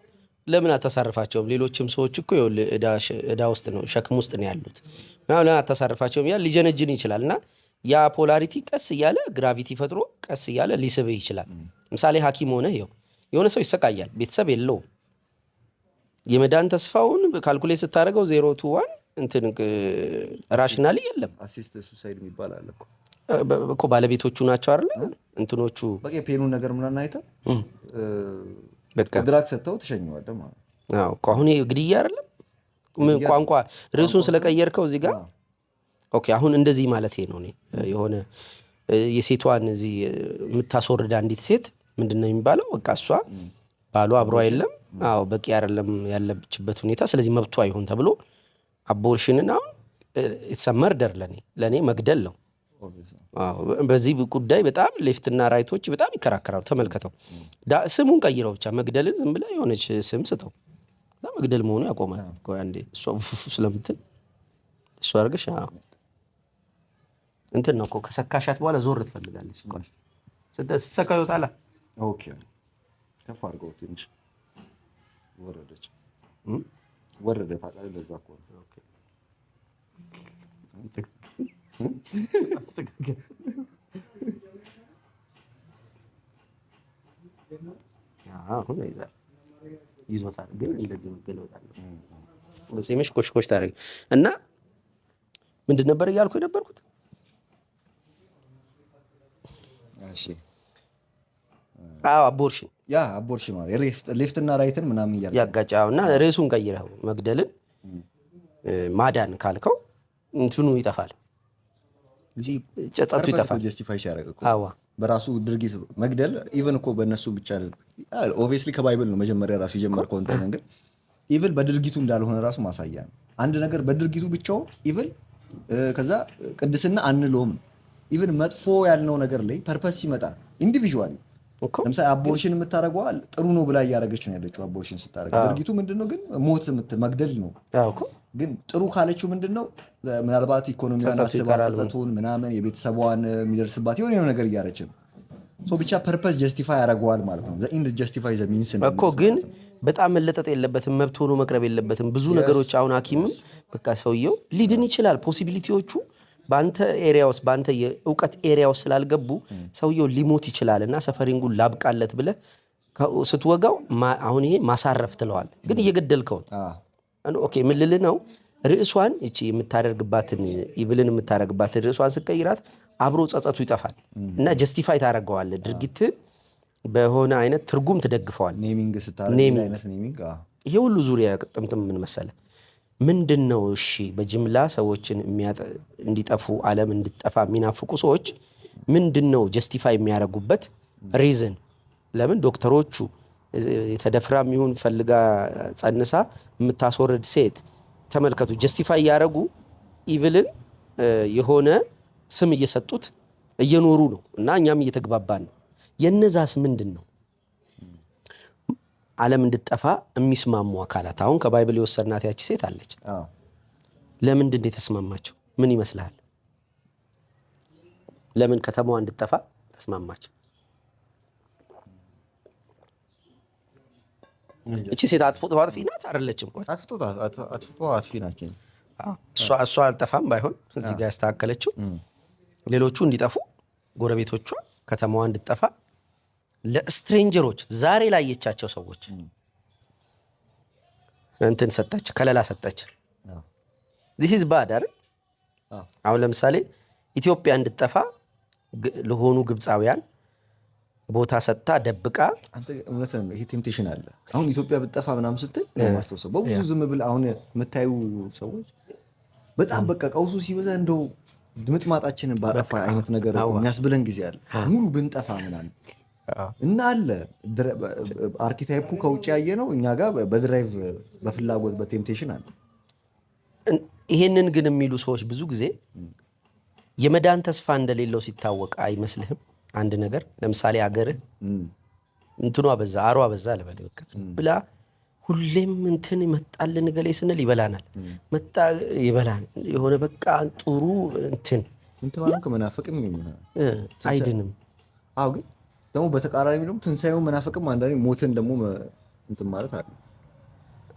ለምን አታሳርፋቸውም? ሌሎችም ሰዎች እኮ ዕዳ ውስጥ ነው ሸክም ውስጥ ነው ያሉት። ለምን አታሳርፋቸውም? ያ ሊጀነጅን ይችላል። እና ያ ፖላሪቲ ቀስ እያለ ግራቪቲ ፈጥሮ ቀስ እያለ ሊስብህ ይችላል። ምሳሌ ሐኪም ሆነ የሆነ ሰው ይሰቃያል፣ ቤተሰብ የለውም። የመዳን ተስፋውን ካልኩሌት ስታደርገው 0 to 1 እንትን ራሽናሊ የለም። አሲስት ሱሳይድ የሚባል አለ እኮ ባለቤቶቹ ናቸው አይደል? እንትኖቹ በቃ ፔኑን ነገር ምናምን አይተህ በቃ ድራግ ሰጥተው ተሸኘዋለህ ማለት ነው። አዎ እኮ አሁን ግድያ አይደለም ቋንቋ ርዕሱን ስለቀየርከው እዚህ ጋር ኦኬ። አሁን እንደዚህ ማለት ነው። እኔ የሆነ የሴቷን እዚህ የምታስወርዳ አንዲት ሴት ምንድን ነው የሚባለው? በቃ እሷ ባሏ አብሮ የለም፣ አዎ በቂ አይደለም ያለችበት ሁኔታ፣ ስለዚህ መብቷ ይሁን ተብሎ አቦርሽንን አሁን ኢትስ መርደር ለኔ መግደል ነው። በዚህ ጉዳይ በጣም ሌፍትና ራይቶች በጣም ይከራከራሉ። ተመልከተው፣ ስሙን ቀይረው ብቻ መግደልን ዝም ብለህ የሆነች ስም ስጠው፣ መግደል መሆኑ ያቆማል። አንዴ እሷ ስለምትል እሷ አድርገሽ እንትን ነው እኮ ከሰካሻት በኋላ ዞር ትፈልጋለች። ስትሰካ ይወጣላ። ኦኬ ከፍ አድርገው ትንሽ ወረደች ወረደ ታውቃለህ። ለዛ እኮ ነው ኦኬ አሁን ይዞታል ግን እንደዚህ መገለውታል በዚህ ኮሽኮሽ ታደርግ እና ምንድን ነበር እያልኩ የነበርኩት? እሺ አቦርሽን አቦርሽን ማለት ሌፍትና ራይትን ምናምን ያጋጫው እና ርዕሱን ቀይረው መግደልን ማዳን ካልከው እንትኑ ይጠፋል እንጂ ጸጸቱ ይጠፋል። ጀስቲፋይ ሲያደርግ እኮ በራሱ ድርጊት መግደል ኢቭን እኮ በእነሱ ብቻ ኦብቪየስሊ ከባይብል ነው መጀመሪያ ራሱ የጀመርከው እንትን ነገር ኢቭል በድርጊቱ እንዳልሆነ ራሱ ማሳያ ነው። አንድ ነገር በድርጊቱ ብቻው ኢቭል ከዛ ቅድስና አንለውም። ኢቭን መጥፎ ያልነው ነገር ላይ ፐርፐስ ሲመጣ ኢንዲቪጁዋሊ ለምሳሌ አቦርሽን የምታደርገው ጥሩ ነው ብላ እያደረገች ነው ያለችው። አቦርሽን ስታደርግ ድርጊቱ ምንድነው ግን ሞት መግደል ነው። ግን ጥሩ ካለችው ምንድነው ምናልባት ኢኮኖሚዋን አስባለቱን ምናምን የቤተሰቧን የሚደርስባት የሆነ ነገር እያረች ነው። ብቻ ፐርፐስ ጀስቲፋይ ያደርገዋል ማለት ነው። ዘ ኢንድ ጀስቲፋይ ዘ ሚንስ እኮ ግን በጣም መለጠጥ የለበትም፣ መብት ሆኖ መቅረብ የለበትም። ብዙ ነገሮች አሁን ሐኪምም በቃ ሰውየው ሊድን ይችላል። ፖሲቢሊቲዎቹ በአንተ ኤሪያ ውስጥ በአንተ የእውቀት ኤሪያ ውስጥ ስላልገቡ ሰውየው ሊሞት ይችላል እና ሰፈሪንጉን ላብቃለት ብለህ ስትወጋው አሁን ይሄ ማሳረፍ ትለዋል፣ ግን እየገደልከው ነው። ኦኬ ምን ልልህ ነው? ርዕሷን እቺ የምታደርግባትን ኢቭልን የምታደርግባትን ርዕሷን ስቀይራት አብሮ ጸጸቱ ይጠፋል እና ጀስቲፋይ ታደርገዋለህ። ድርጊት በሆነ አይነት ትርጉም ትደግፈዋል። ኔሚንግ ስታደርግ አይነት ኔሚንግ ይሄ ሁሉ ዙሪያ ጥምጥም ምን መሰለህ ምንድን ነው? እሺ በጅምላ ሰዎችን እንዲጠፉ ዓለም እንድጠፋ የሚናፍቁ ሰዎች ምንድን ነው ጀስቲፋይ የሚያደርጉበት ሪዝን? ለምን ዶክተሮቹ የተደፍራ የሚሆን ፈልጋ ጸንሳ የምታስወርድ ሴት ተመልከቱ፣ ጀስቲፋይ እያደረጉ ኢቭልን የሆነ ስም እየሰጡት እየኖሩ ነው እና እኛም እየተግባባን ነው። የነዛስ ምንድን ነው? ዓለም እንድጠፋ የሚስማሙ አካላት። አሁን ከባይብል የወሰድናት ያቺ ሴት አለች። ለምንድን ነው የተስማማቸው? ምን ይመስልሃል? ለምን ከተማዋ እንድጠፋ ተስማማቸው? እቺ ሴት አጥፍቶ አጥፊ ናት አይደለችም? አጥፍቶ አጥፊ ናት። እሷ አልጠፋም ባይሆን እዚህ ጋር ያስተካከለችው ሌሎቹ እንዲጠፉ፣ ጎረቤቶቿ ከተማዋ እንድጠፋ ለስትሬንጀሮች ዛሬ ላየቻቸው ሰዎች እንትን ሰጠች፣ ከለላ ሰጠች። this is bad አይደል? አሁን ለምሳሌ ኢትዮጵያ እንድጠፋ ለሆኑ ግብፃውያን ቦታ ሰጥታ ደብቃ። አንተ እውነትም ይሄ ቴምፕቴሽን አለ። አሁን ኢትዮጵያ ብትጠፋ ምናምን ስትል ማስተውሰው በብዙ ዝም ብለህ አሁን የምታዩ ሰዎች በጣም በቃ ቀውሱ ሲበዛ እንደው ድምጥማጣችንን ባጠፋ አይነት ነገር የሚያስብለን ጊዜ አለ። ሙሉ ብንጠፋ ምናምን እና አለ አርኪታይፑ ከውጭ ያየ ነው። እኛ ጋር በድራይቭ በፍላጎት በቴምፕቴሽን አለ። ይሄንን ግን የሚሉ ሰዎች ብዙ ጊዜ የመዳን ተስፋ እንደሌለው ሲታወቅ አይመስልህም? አንድ ነገር ለምሳሌ አገርህ እንትኗ በዛ አሯ በዛ ልበል በቃ ብላ ሁሌም እንትን መጣልን ገሌ ስንል ይበላናል፣ መጣ ይበላል የሆነ በቃ ጥሩ እንትን ማለት ከመናፈቅም አይድንም። አዎ ግን ደግሞ በተቃራኒ ደግሞ ትንሳኤው መናፈቅም አንዳንዴ ሞትን ደግሞ እንትን ማለት አለ።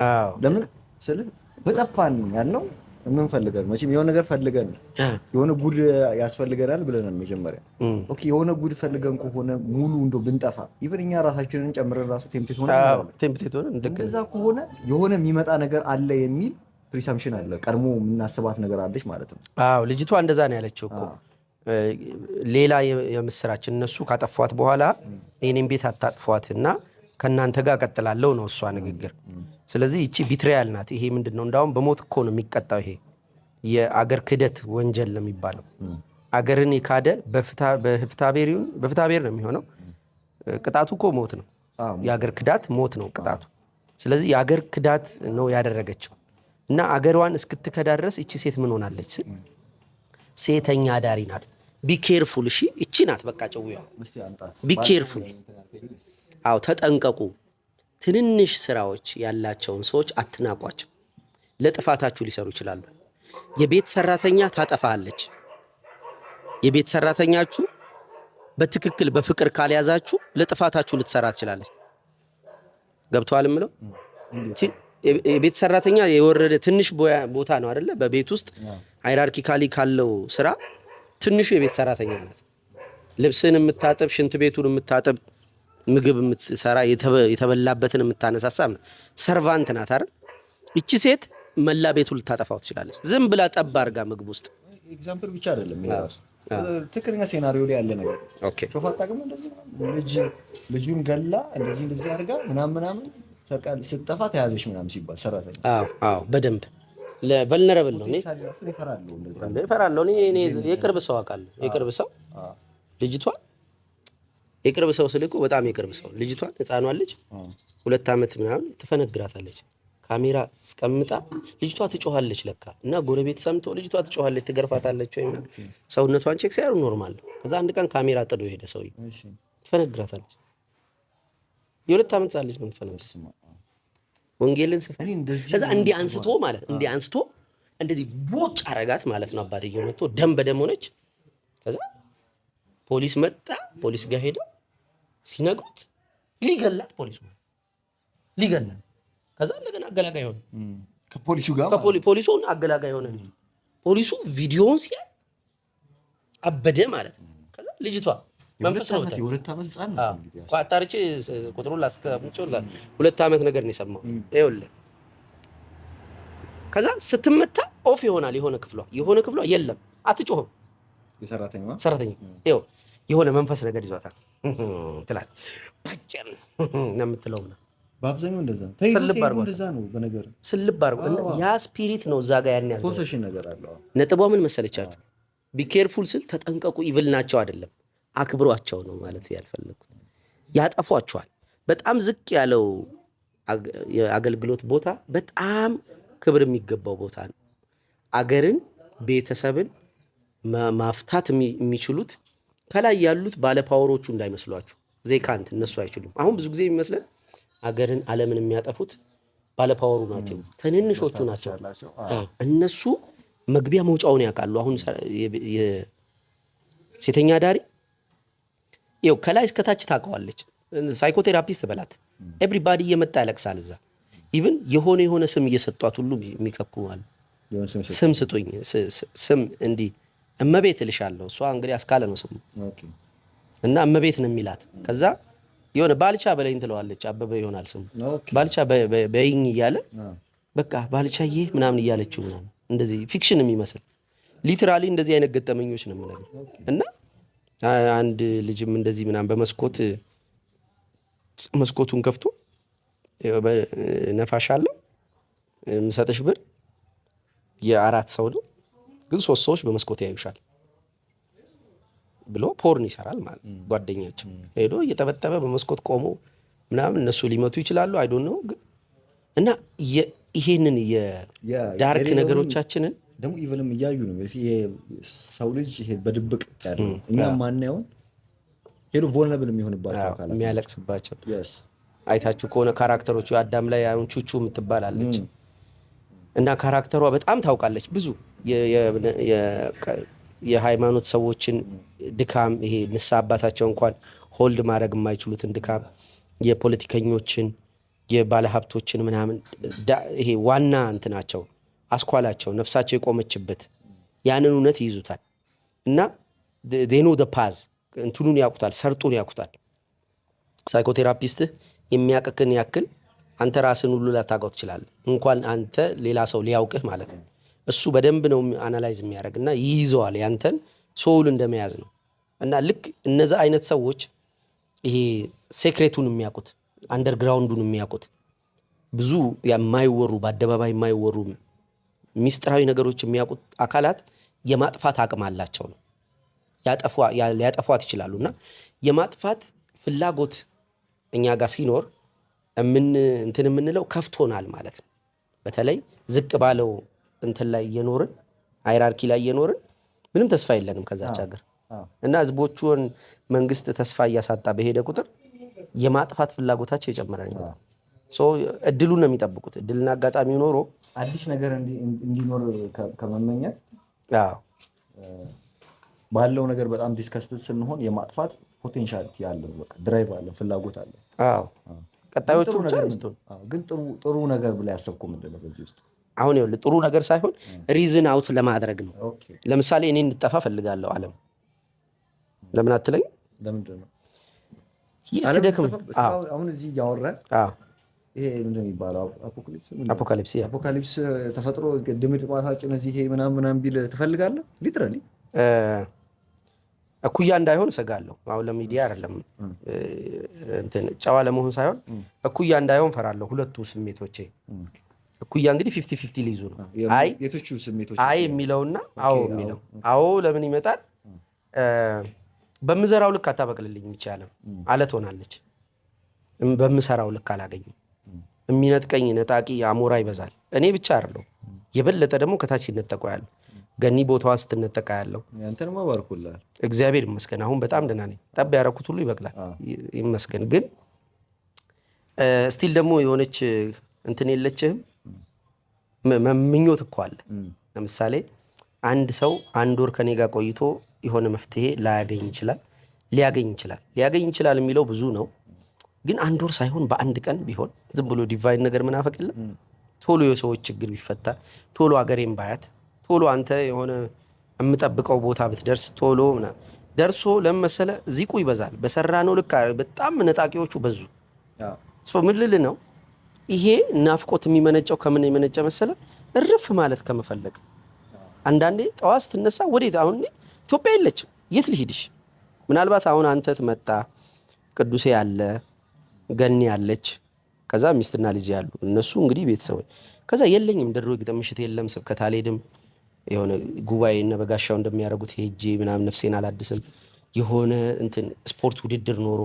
አዎ ለምን ስለ በጠፋን ያልነው ምን ፈልገን መቼም የሆነ ነገር ፈልገን የሆነ ጉድ ያስፈልገናል ብለናል መጀመሪያ። ኦኬ የሆነ ጉድ ፈልገን ከሆነ ሙሉ እንደው ብንጠፋ ኢቭን እኛ ራሳችንን ጨምረን ራሱ ቴምፕቴት ሆነ እንደዛ ከሆነ የሆነ የሚመጣ ነገር አለ የሚል ፕሪሳምፕሽን አለ። ቀድሞ የምናስባት ነገር አለች ማለት ነው። አዎ ልጅቷ እንደዛ ነው ያለችው እኮ። ሌላ የምስራች እነሱ ካጠፏት በኋላ እኔም ቤት አታጥፏት እና ከእናንተ ጋር ቀጥላለሁ ነው እሷ ንግግር። ስለዚህ ይቺ ቢትሪያል ናት። ይሄ ምንድን ነው? እንዳውም በሞት እኮ ነው የሚቀጣው። ይሄ የአገር ክደት ወንጀል ነው የሚባለው። አገርን የካደ በፍትሐብሔር ነው የሚሆነው። ቅጣቱ እኮ ሞት ነው። የአገር ክዳት ሞት ነው ቅጣቱ። ስለዚህ የአገር ክዳት ነው ያደረገችው እና አገሯን እስክትከዳ ድረስ እቺ ሴት ምን ሆናለች? ሴተኛ አዳሪ ናት። ቢኬርፉል። እሺ እቺ ናት በቃ ጨውያ። ቢኬርፉል። አዎ ተጠንቀቁ። ትንንሽ ስራዎች ያላቸውን ሰዎች አትናቋቸው። ለጥፋታችሁ ሊሰሩ ይችላሉ። የቤት ሰራተኛ ታጠፋለች። የቤት ሰራተኛችሁ በትክክል በፍቅር ካልያዛችሁ ለጥፋታችሁ ልትሰራ ትችላለች። ገብቷል የምለው? የቤት ሰራተኛ የወረደ ትንሽ ቦታ ነው አይደለ? በቤት ውስጥ ሃይራርኪካሊ ካለው ስራ ትንሹ የቤት ሰራተኛ ናት። ልብስን የምታጠብ፣ ሽንት ቤቱን የምታጠብ፣ ምግብ የምትሰራ፣ የተበላበትን የምታነሳሳ ሰርቫንት ናት አይደል? እቺ ሴት መላ ቤቱን ልታጠፋው ትችላለች። ዝም ብላ ጠብ አድርጋ ምግብ ውስጥ። ኤግዛምፕል ብቻ አይደለም ይራሱ ትክክለኛ ሴናሪዮ ላይ ያለ ነገር። ኦኬ ሾፋት ታቀም እንደዚህ ልጁን ገላ እንደዚህ አድርጋ ምናምን ስትጠፋ ተያዘች ምናምን ሲባል ሰራተኛ። አዎ በደንብ ለቨልነረብል ነው። እፈራለሁ። እኔ የቅርብ ሰው አውቃለሁ። የቅርብ ሰው ልጅቷን የቅርብ ሰው ስልኮ በጣም የቅርብ ሰው ልጅቷን ህፃኗን ልጅ 2 ዓመት ምናምን ትፈነግራታለች። ካሜራ አስቀምጣ ልጅቷ ትጮሃለች ለካ እና ጎረቤት ሰምቶ ልጅቷ ትጮሃለች፣ ትገርፋታለች ወይ ምናምን ሰውነቷን ቼክ ሲያሩ ኖርማል ነው። ከዛ አንድ ቀን ካሜራ ጥዶ ሄደ ሰውዬው። ትፈነግራታለች። የ2 ዓመት ልጅ ነው የምትፈነግራት። ወንጌልን ስፈ ከዛ እንዲህ አንስቶ እንደዚህ ቦጭ አረጋት ማለት ነው። አባትየው መጥቶ ደም በደም ሆነች። ከዛ ፖሊስ መጣ። ፖሊስ ጋር ሄደው ሲነግሩት ሊገላት ፖሊሱ ሊገላት ከዛ እንደገና አገላጋይ ሆነ ከፖሊሱ ጋር ፖሊሱን አገላጋይ ሆነ ልጅ ፖሊሱ ቪዲዮውን ሲያይ አበደ ማለት ነው። ከዛ ልጅቷ መንፈስ ነው የሁለት ዓመት ህፃን ነው እንግዲህ አጣርቼ ቁጥሩን ላስቀምጬው 2 ዓመት ነገር ነው የሰማው ይኸውልህ። ከዛ ስትመታ ኦፍ ይሆናል የሆነ ክፍሏ የለም አትጮህም የሰራተኛዋ ይኸው የሆነ መንፈስ ነገር ይዟታል ትላል ባጭር ነው የምትለው ነው በአብዛኛው እንደዛ ነው በነገር ስልብ አድርጎ ያ ስፒሪት ነው እዛ ጋር ያን ያዘው ፖሴሽን ነገር አለው። ነጥቧ ምን መሰለቻችሁ? ቢ ኬርፉል ስል ተጠንቀቁ ኢቭል ናቸው አይደለም አክብሯቸው ነው ማለት ያልፈለኩት። ያጠፏቸዋል። በጣም ዝቅ ያለው የአገልግሎት ቦታ በጣም ክብር የሚገባው ቦታ ነው። አገርን ቤተሰብን ማፍታት የሚችሉት ከላይ ያሉት ባለፓወሮቹ እንዳይመስሏችሁ ዜካንት እነሱ አይችሉም። አሁን ብዙ ጊዜ የሚመስለን አገርን ዓለምን የሚያጠፉት ባለፓወሩ ናቸው፣ ትንንሾቹ ናቸው። እነሱ መግቢያ መውጫውን ያውቃሉ። አሁን ሴተኛ ዳሪ ይኸው ከላይ እስከታች ታውቀዋለች። ሳይኮቴራፒስት በላት ኤቭሪባዲ እየመጣ ያለቅሳል እዛ። ኢቭን የሆነ ስም እየሰጧት ሁሉ የሚከኩ አሉ። ስም ስጡኝ ስም እንዲህ እመቤት እልሻለሁ። እሷ እንግዲህ አስካለ ነው ስሙ እና እመቤት ነው የሚላት። ከዛ የሆነ ባልቻ በለኝ ትለዋለች። አበበ ይሆናል ስሙ። ባልቻ በይኝ እያለ በቃ ባልቻዬ ምናምን እያለችው ምናምን እንደዚህ ፊክሽን የሚመስል ሊትራሊ እንደዚህ አይነት ገጠመኞች ነው የምነግርህ። እና አንድ ልጅም እንደዚህ ምናምን በመስኮት መስኮቱን ከፍቶ ነፋሻ አለው የምሰጥሽ ብር የ4 ሰው ነው ግን 3 ሰዎች በመስኮት ያዩሻል ብሎ ፖርን ይሰራል ማለት ጓደኛቸው ሄዶ እየተበጠበ በመስኮት ቆሞ ምናምን እነሱ ሊመቱ ይችላሉ አይ ዶንት ኖ ግን እና ይሄንን የዳርክ ነገሮቻችንን ደግሞ ኢቭንም እያዩ ነው ሰው ልጅ ይሄ በድብቅ ያለው እኛ ማናየውን ሄዶ ቮልነብል የሚሆንባቸው አካላት የሚያለቅስባቸው አይታችሁ ከሆነ ካራክተሮቹ አዳም ላይ አሁን ቹቹ የምትባላለች እና ካራክተሯ በጣም ታውቃለች ብዙ የሃይማኖት ሰዎችን ድካም ይሄ ንስሐ አባታቸው እንኳን ሆልድ ማድረግ የማይችሉትን ድካም የፖለቲከኞችን የባለሀብቶችን ምናምን ይሄ ዋና እንትናቸው አስኳላቸው ነፍሳቸው የቆመችበት ያንን እውነት ይይዙታል እና they know the path እንትኑን ያውቁታል ሰርጡን ያውቁታል። ሳይኮቴራፒስትህ የሚያቀክን ያክል አንተ ራስን ሁሉ ላታውቀው ትችላለህ እንኳን አንተ ሌላ ሰው ሊያውቅህ ማለት ነው። እሱ በደንብ ነው አናላይዝ የሚያደርግና ይይዘዋል ያንተን ሶል እንደመያዝ ነው። እና ልክ እነዛ አይነት ሰዎች ይሄ ሴክሬቱን የሚያውቁት አንደርግራውንዱን የሚያውቁት ብዙ የማይወሩ በአደባባይ የማይወሩ ሚስጥራዊ ነገሮች የሚያውቁት አካላት የማጥፋት አቅም አላቸው ነው ሊያጠፏት ይችላሉ። እና የማጥፋት ፍላጎት እኛ ጋር ሲኖር እንትን የምንለው ከፍቶናል ማለት ነው። በተለይ ዝቅ ባለው እንትን ላይ እየኖርን ሃይራርኪ ላይ እየኖርን ምንም ተስፋ የለንም ከዛች ሀገር እና ህዝቦቹን መንግስት ተስፋ እያሳጣ በሄደ ቁጥር የማጥፋት ፍላጎታቸው የጨመረ ነው። እድሉን ነው የሚጠብቁት። እድልና አጋጣሚ ኖሮ አዲስ ነገር እንዲኖር ከመመኘት ባለው ነገር በጣም ዲስከስትድ ስንሆን የማጥፋት ፖቴንሻሊቲ ያለው በቃ ድራይቭ አለ ፍላጎት አለ። ቀጣዮቹ ብቻ ነው ግን ጥሩ ነገር ብላ ያሰብኩ ምንድን ነው በዚህ ውስጥ አሁን ይኸውልህ ጥሩ ነገር ሳይሆን ሪዝን አውት ለማድረግ ነው። ለምሳሌ እኔ እንድጠፋ ፈልጋለሁ ዓለም ለምን አትለኝ? ለምንድን ነው ይትደክም አሁን እዚህ እያወራን ይሄ ምንድን ነው የሚባለው አፖካሊፕስ ተፈጥሮ ድምድ ማታችን እዚህ ይሄ ምናምን ቢል ትፈልጋለህ? ሊትራሊ እኩያ እንዳይሆን እሰጋለሁ። አሁን ለሚዲያ አይደለም እንትን ጨዋ ለመሆን ሳይሆን እኩያ እንዳይሆን ፈራለሁ። ሁለቱ ስሜቶቼ እኩያ እንግዲህ 50-50 ሊይዙ ነው። አይ የሚለውና አዎ የሚለው አዎ ለምን ይመጣል? በምዘራው ልክ አታበቅልልኝ ይቻላል አለት ሆናለች። በምሰራው ልክ አላገኝም። የሚነጥቀኝ ነጣቂ አሞራ ይበዛል። እኔ ብቻ አይደለሁ የበለጠ ደግሞ ከታች ይነጠቁ ያለው ገኒ ቦታዋ ስትነጠቃ ያለው ያንተንም ባርኩልህ እግዚአብሔር ይመስገን። አሁን በጣም ደህና ነኝ። ጠብ ያደረኩት ሁሉ ይበቅላል ይመስገን። ግን ስቲል ደግሞ የሆነች እንትን የለችህም ምኞት እኮ አለ። ለምሳሌ አንድ ሰው 1 ወር ከኔ ጋር ቆይቶ የሆነ መፍትሄ ላያገኝ ይችላል። ሊያገኝ ይችላል የሚለው ብዙ ነው። ግን አንድ ወር ሳይሆን በአንድ ቀን ቢሆን ዝም ብሎ ዲቫይን ነገር ምናፈቅ የለም። ቶሎ የሰዎች ችግር ቢፈታ፣ ቶሎ አገሬን ባያት፣ ቶሎ አንተ የሆነ የምጠብቀው ቦታ ብትደርስ፣ ቶሎ ደርሶ ለመሰለ ዚቁ ይበዛል። በሰራ ነው ልክ በጣም ነጣቂዎቹ በዙ። ምን ልል ነው ይሄ ናፍቆት የሚመነጨው ከምን የመነጨ መሰለ? እርፍ ማለት ከመፈለግ። አንዳንዴ ጠዋት ስትነሳ ወዴት አሁን ኢትዮጵያ የለችም የት ልሂድሽ? ምናልባት አሁን አንተ ትመጣ ቅዱሴ ያለ ገኒ ያለች ከዛ ሚስትና ልጅ ያሉ እነሱ እንግዲህ ቤተሰቦች ከዛ የለኝም ድሮ ግጥም ምሽት የለም ስብከት አልሄድም የሆነ ጉባኤ እና በጋሻው እንደሚያደርጉት ሄጄ ምናምን ነፍሴን አላድስም የሆነ እንትን ስፖርት ውድድር ኖሮ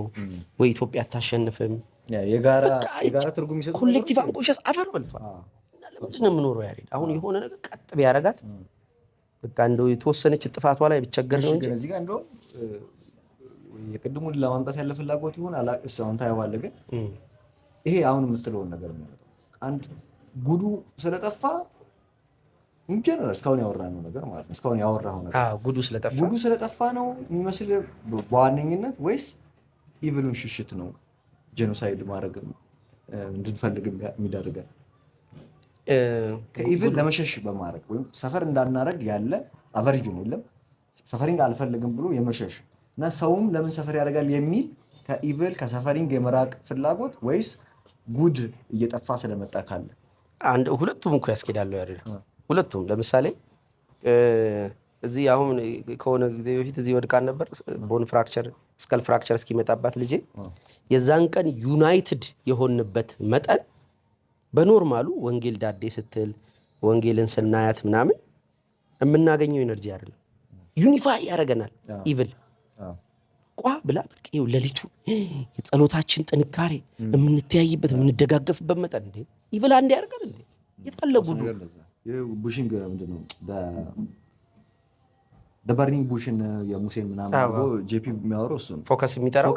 ወይ ኢትዮጵያ አታሸንፍም የጋራ ትርጉም ይሰጥ ኮሌክቲቭ አንኮንሸስ አፈር በልቷል። እና ለምንድን ነው የምኖረው ያሬድ? አሁን የሆነ ነገር ቀጥ ቢያረጋት በቃ እንደው የተወሰነች ጥፋቷ ላይ ብቸገር ነው እንጂ እዚህ ጋር እንደው የቅድሙን ለማምጣት ያለ ፍላጎት ይሁን አላቅስ አሁን ታየዋለህ። ግን ይሄ አሁን የምትለውን ነገር የሚያመጣው አንድ ጉዱ ስለጠፋ ኢንጀነራል እስካሁን ያወራነው ነገር ማለት ነው። እስካሁን ያወራኸው ነገር ጉዱ ስለጠፋ ነው የሚመስል በዋነኝነት ወይስ ኢቭሉን ሽሽት ነው ጄኖሳይድ ማድረግ እንድንፈልግ የሚዳርገን? ከኢቭል ለመሸሽ በማድረግ ወይም ሰፈር እንዳናረግ ያለ አቨርጅን የለም ሰፈሪንግ አልፈልግም ብሎ የመሸሽ እና ሰውም ለምን ሰፈር ያደርጋል የሚል ከኢቭል ከሰፈሪንግ የመራቅ ፍላጎት ወይስ ጉድ እየጠፋ ስለመጣ ካለ? ሁለቱም እኮ ያስኬዳሉ አይደል? ሁለቱም ለምሳሌ እዚህ አሁን ከሆነ ጊዜ በፊት እዚህ ወድቃን ነበር ቦን ፍራክቸር ስካል ፍራክቸር እስኪመጣባት ልጄ የዛን ቀን ዩናይትድ የሆንበት መጠን በኖርማሉ ወንጌል ዳዴ ስትል ወንጌልን ስናያት ምናምን የምናገኘው ኤነርጂ አይደለም። ዩኒፋይ ያደርገናል። ኢቭል ቋ ብላ በቃ ለሊቱ የጸሎታችን ጥንካሬ የምንተያይበት የምንደጋገፍበት መጠን እንዴ ኢቭል አንድ ያደርጋል እንዴ የታለጉ ቡሽንግ ምንድነው በርኒንግ ቡሽን የሙሴን ምናምን አድርጎ ጄፒ የሚያወራው እሱ ነው። ፎከስ የሚጠራው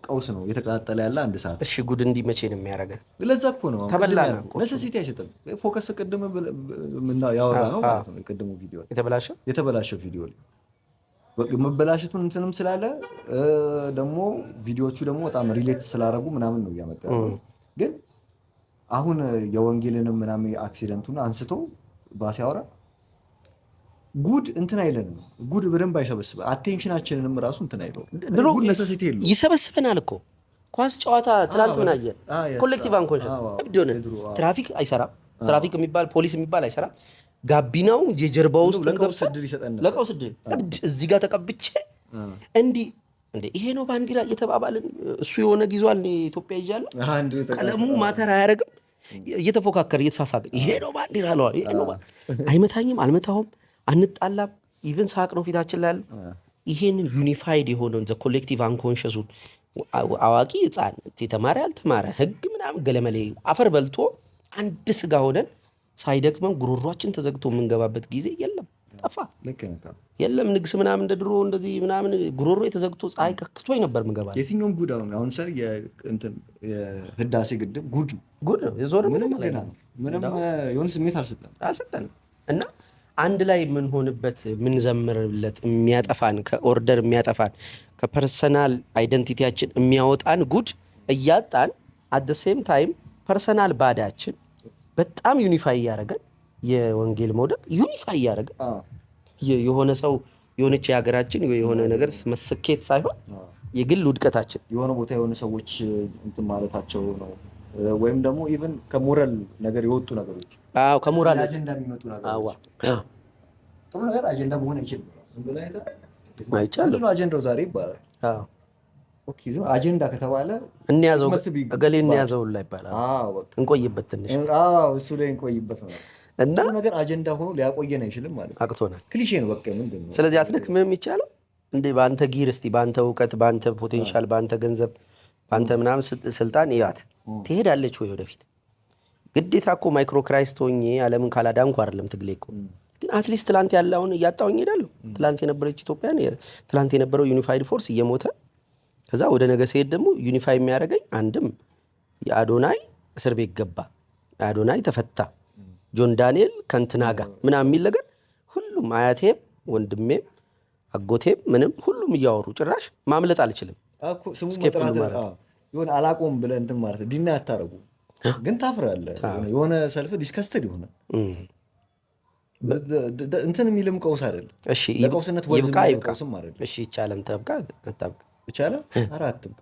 ቀውስ ነው የተቀጣጠለ ያለ አንድ ሰዓት። እሺ ጉድ እንዲህ መቼ ነው የሚያደርገን? ለዛ እኮ ነው ተበላና ነሰሲቲ አይሰጥም። ፎከስ ቅድም ያወራ ነው ማለት ነው። ቅድሙ ቪዲዮ የተበላሸው ቪዲዮ ላይ መበላሸቱን እንትንም ስላለ ደግሞ ቪዲዮቹ ደግሞ በጣም ሪሌት ስላደረጉ ምናምን ነው እያመጣ ግን አሁን የወንጌልንም ምናምን አክሲደንቱን አንስቶ ባሲያወራ ጉድ እንትን አይለንም። ጉድ በደንብ አይሰበስበ አቴንሽናችንንም ራሱ እንትን አይለው። ድሮ ጉድ ነሰሲቲ የለው ይሰበስበናል እኮ ኳስ ጨዋታ ትላንት ምን አየን? ኮሌክቲቭ አንኮንሸስ እብድ ሆነ። ትራፊክ አይሰራም። ትራፊክ የሚባል ፖሊስ የሚባል አይሰራም። ጋቢናው የጀርባ ውስጥ ለቀውስ ዕድል ይሰጠናል። ለቀውስ ዕድል እብድ እዚህ ጋር ተቀብቼ እንዲህ እንዴ ይሄ ነው ባንዲራ እየተባባልን እሱ የሆነ ጊዜዋል ኢትዮጵያ ይያለ ቀለሙ ማተር አያረግም እየተፎካከረ እየተሳሳቀ ይሄ ነው ባንዲራ አለዋል። ይሄ ነው አይመታኝም አልመታሁም አንጣላም ኢቭን ሳቅ ነው ፊታችን ላይ ያለው። ይሄንን ዩኒፋይድ የሆነውን ዘ ኮሌክቲቭ አንኮንሸሱን አዋቂ ህፃን የተማረ ያልተማረ ህግ ምናምን ገለመሌ አፈር በልቶ አንድ ስጋ ሆነን ሳይደክመን ጉሮሯችን ተዘግቶ የምንገባበት ጊዜ የለም። ጠፋ። የለም ንግስ ምናምን እንደ ድሮ እንደዚህ ምናምን ጉሮሮ የተዘግቶ ፀሐይ ከክቶኝ ነበር የምንገባው። የትኛውም ጉድ አሁን ሰር የህዳሴ ግድብ ጉድ ነው የዞር ምንም የሆነ ስሜት አልሰጠንም እና አንድ ላይ የምንሆንበት የምንዘምርለት የሚያጠፋን ከኦርደር የሚያጠፋን ከፐርሰናል አይደንቲቲያችን የሚያወጣን ጉድ እያጣን አት ሴም ታይም ፐርሰናል ባዳችን በጣም ዩኒፋይ እያደረገን የወንጌል መውደቅ ዩኒፋይ እያደረገን የሆነ ሰው የሆነች የሀገራችን የሆነ ነገር መስኬት ሳይሆን የግል ውድቀታችን የሆነ ቦታ የሆነ ሰዎች እንትን ማለታቸው ነው። ወይም ደግሞ ኢቭን ከሞራል ነገር የወጡ ነገሮች ከሞራል አጀንዳ የሚመጡ ነገሮች ጥሩ ነገር አጀንዳ መሆን አይችልም። አይቻልም። አጀንዳው ዛሬ ይባላል። ኦኬ አጀንዳ ከተባለ እንያዘው እገሌ እንያዘው ላይ ይባላል። እንቆይበት ትንሽ እሱ ላይ እንቆይበት ነው እና ነገር አጀንዳ ሆኖ ሊያቆየን አይችልም ማለት አቅቶናል። ክሊሼ ነው በቃ ምንድነው። ስለዚህ አትደክምም ይቻላል እንዴ በአንተ ጊር እስቲ በአንተ እውቀት በአንተ ፖቴንሻል በአንተ ገንዘብ በአንተ ምናምን ስልጣን ይያት ትሄዳለች ወይ ወደፊት? ግዴታ እኮ ማይክሮ ክራይስት ሆኜ ዓለምን ካላዳንኩ አይደለም ትግሌ እኮ። ግን አትሊስት ትላንት ያለውን እያጣሁኝ እሄዳለሁ። ትላንት የነበረች ኢትዮጵያን ትላንት የነበረው ዩኒፋይድ ፎርስ እየሞተ ከዛ ወደ ነገ ሲሄድ ደግሞ ዩኒፋይ የሚያደርገኝ አንድም የአዶናይ እስር ቤት ገባ፣ የአዶናይ ተፈታ፣ ጆን ዳንኤል ከንትና ጋር ምናምን የሚል ነገር ሁሉም አያቴም ወንድሜም አጎቴም ምንም ሁሉም እያወሩ ጭራሽ ማምለጥ አልችልም። ስሙ መጥራት የሆነ አላቆም ብለህ እንትን ማለት ዲና ያታረጉ ግን ታፍራለህ። የሆነ ሰልፍ ዲስከስትድ ይሆናል እንትን የሚልም ቀውስ አይደለም። እሺ ለቀውስነት ይብቃ አይደለም። እሺ ይቻለም ተብቃ አታብቃ ይቻለም አትብቃ።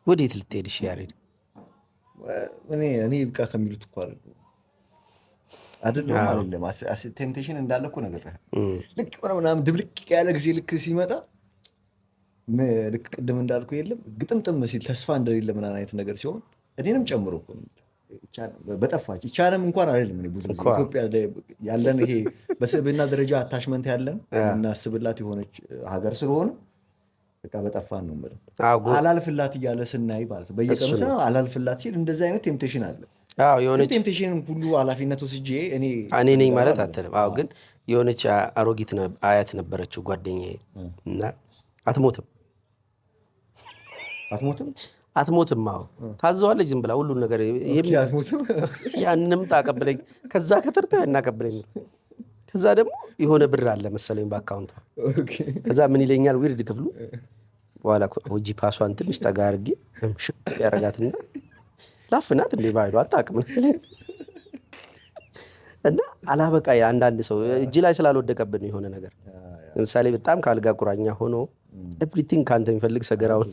ወዴት ልትሄድ? እሺ ያሬድ እኔ ይብቃ ከሚሉት እኮ አይደለም። ቴምፕቴሽን እንዳለ እኮ ነግሬሃለሁ። ልክ ምናምን ድብልቅ ያለ ጊዜ ልክ ሲመጣ ልክ ቅድም እንዳልኩ የለም ግጥምጥም ሲል ተስፋ እንደሌለ ምናምን አይነት ነገር ሲሆን እኔንም ጨምሮ እኮ በጠፋች ይቻለም እንኳን አይደለም። ብዙ ጊዜ ኢትዮጵያ ያለን ይሄ በስብዕና ደረጃ አታችመንት ያለን እናስብላት የሆነች ሀገር ስለሆነ በቃ በጠፋን ነው የምልህ። አላልፍላት እያለ ስናይ ማለት ነው በየቀኑ አላልፍላት ሲል እንደዚህ አይነት ቴምፕቴሽን አለ። የሆነች ቴምፕቴሽን ሁሉ ኃላፊነት ወስጄ እኔ ነኝ ማለት አትልም። ግን የሆነች አሮጊት አያት ነበረችው ጓደኛዬ እና አትሞትም። አዎ ታዘዋለች ዝም ብላ ሁሉን ነገር ያንንም ታቀብለኝ ከዛ ከተርታ ያናቀብለኝ። ከዛ ደግሞ የሆነ ብር አለ መሰለኝ በአካውንቷ። ከዛ ምን ይለኛል ዊርድ ክፍሉ በኋላ ጂ ፓሷን ትንሽ ጠጋ አድርጌ ሽቅ ያረጋትና ላፍናት እንዴ ባይሉ አታውቅም እና አላበቃ አንዳንድ ሰው እጅ ላይ ስላልወደቀብን የሆነ ነገር ለምሳሌ በጣም ከአልጋ ቁራኛ ሆኖ ኤቭሪቲንግ ከአንተ የሚፈልግ ሰገራውን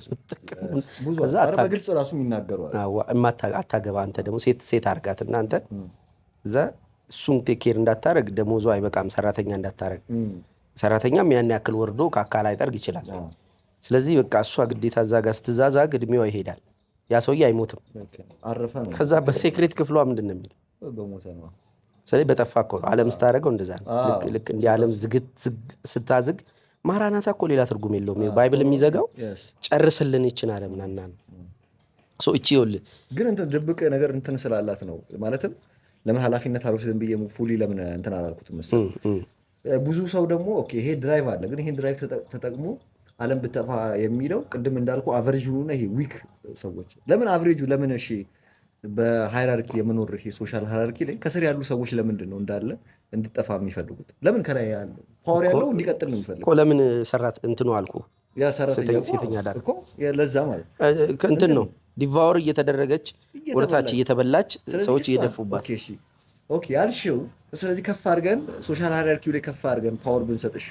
ከዛ በግልጽ ራሱ ይናገረዋል። አታገባ አንተ ደግሞ ሴት አድርጋት እናንተ እዛ እሱን ቴኬር እንዳታረግ ደሞዙ አይበቃም ሰራተኛ እንዳታረግ ሰራተኛም ያን ያክል ወርዶ ከአካል አይጠርግ ይችላል። ስለዚህ በቃ እሷ ግዴታ እዛ ጋር ስትዛዛግ እድሜዋ ይሄዳል። ያ ሰውዬ አይሞትም። ከዛ በሴክሬት ክፍሏ ምንድን ነው የሚለው ስለዚህ በጠፋ እኮ ነው ዓለም ስታደርገው እንደዛ ነው። ልክ እንዲህ ዓለም ስታዝግ ማራናታ እኮ ሌላ ትርጉም የለውም። ባይብል የሚዘጋው ጨርስልን ይችን ዓለም ናና ነው። እቺ ይኸውልህ ግን እንትን ድብቅ ነገር እንትን ስላላት ነው ማለትም ለምን ኃላፊነት አልወስድም ብዬ ፉሊ ለምን እንትን አላልኩትም መሰለኝ። ብዙ ሰው ደግሞ ኦኬ ይሄ ድራይቭ አለ ግን ይሄን ድራይቭ ተጠቅሞ ዓለም ብትጠፋ የሚለው ቅድም እንዳልኩ አቨሬጁ እና ይሄ ዊክ ሰዎች ለምን አቨሬጁ ለምን እሺ በሃይራርኪ የመኖር ይሄ ሶሻል ሃይራርኪ ላይ ከስር ያሉ ሰዎች ለምንድን ነው እንዳለ እንድጠፋ የሚፈልጉት? ለምን ከላይ ያለው ፓወር ያለው እንዲቀጥል ነው የሚፈልጉት? ለምን ሰራት እንትኑ አልኩ ያ ሴተኛ ዳር እኮ ለዛ ማለት እንትን ነው ዲቫወር እየተደረገች ወደታች እየተበላች ሰዎች እየደፉባት። ኦኬ ያልሽው ስለዚህ ከፍ አድርገን ሶሻል ሃይራርኪው ላይ ከፍ አድርገን ፓወር ብንሰጥሽ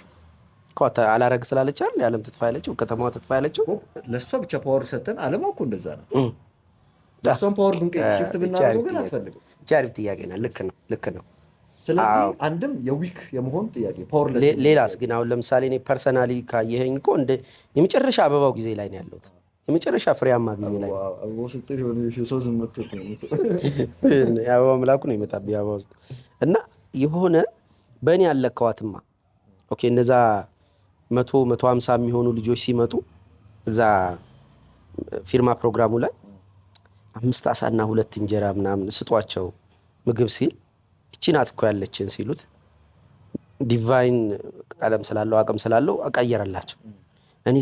ኳታ አላረግ ስላለች አይደል የዓለም ትጥፋ ያለችው ከተማዋ ትጥፋ ያለችው ለሷ ብቻ ፓወር ሰጠን። ዓለም እኮ እንደዛ ነው። ለሷም ፓወር ሽፍት ብናደርገው ግን አትፈልግም። ቻሪፍ ጥያቄ ነው። ልክ ነው። ስለዚህ አንድም የዊክ የመሆን ጥያቄ ፓወር ሌላስ ግን አሁን ለምሳሌ እኔ ፐርሰናሊ ካየኸኝ እኮ እንደ የመጨረሻ አበባው ጊዜ ላይ ነው ያለሁት። የመጨረሻ ፍሬያማ ጊዜ ላይ የአበባ መላኩ ነው የመጣብኝ አበባ ውስጥ እና የሆነ በእኔ ያለከዋትማ ኦኬ እነዛ 150 የሚሆኑ ልጆች ሲመጡ እዛ ፊርማ ፕሮግራሙ ላይ 5 አሳና 2 እንጀራ ምናምን ስጧቸው ምግብ ሲል እቺ ናት እኮ ያለችን ሲሉት ዲቫይን ቀለም ስላለው አቅም ስላለው አቀየረላቸው። እኔ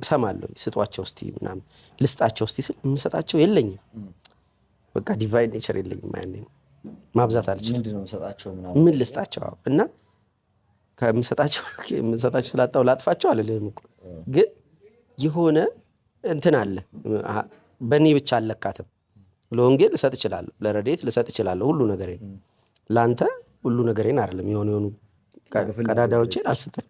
ሰማለሁ ስጧቸው እስቲ ምናምን ልስጣቸው እስቲ ስል የምሰጣቸው የለኝም። በቃ ዲቫይን ኔቸር የለኝም። ያኔ ማብዛት አልችልም። ምን ልስጣቸው እና ከምሰጣቸው ስላጣው ላጥፋቸው አልልህም እኮ ግን የሆነ እንትን አለ። በእኔ ብቻ አለካትም። ለወንጌል ልሰጥ እችላለሁ፣ ለረድኤት ልሰጥ እችላለሁ ሁሉ ነገሬን። ለአንተ ሁሉ ነገሬን አይደለም። የሆኑ ቀዳዳዎቼን አልሰጥም።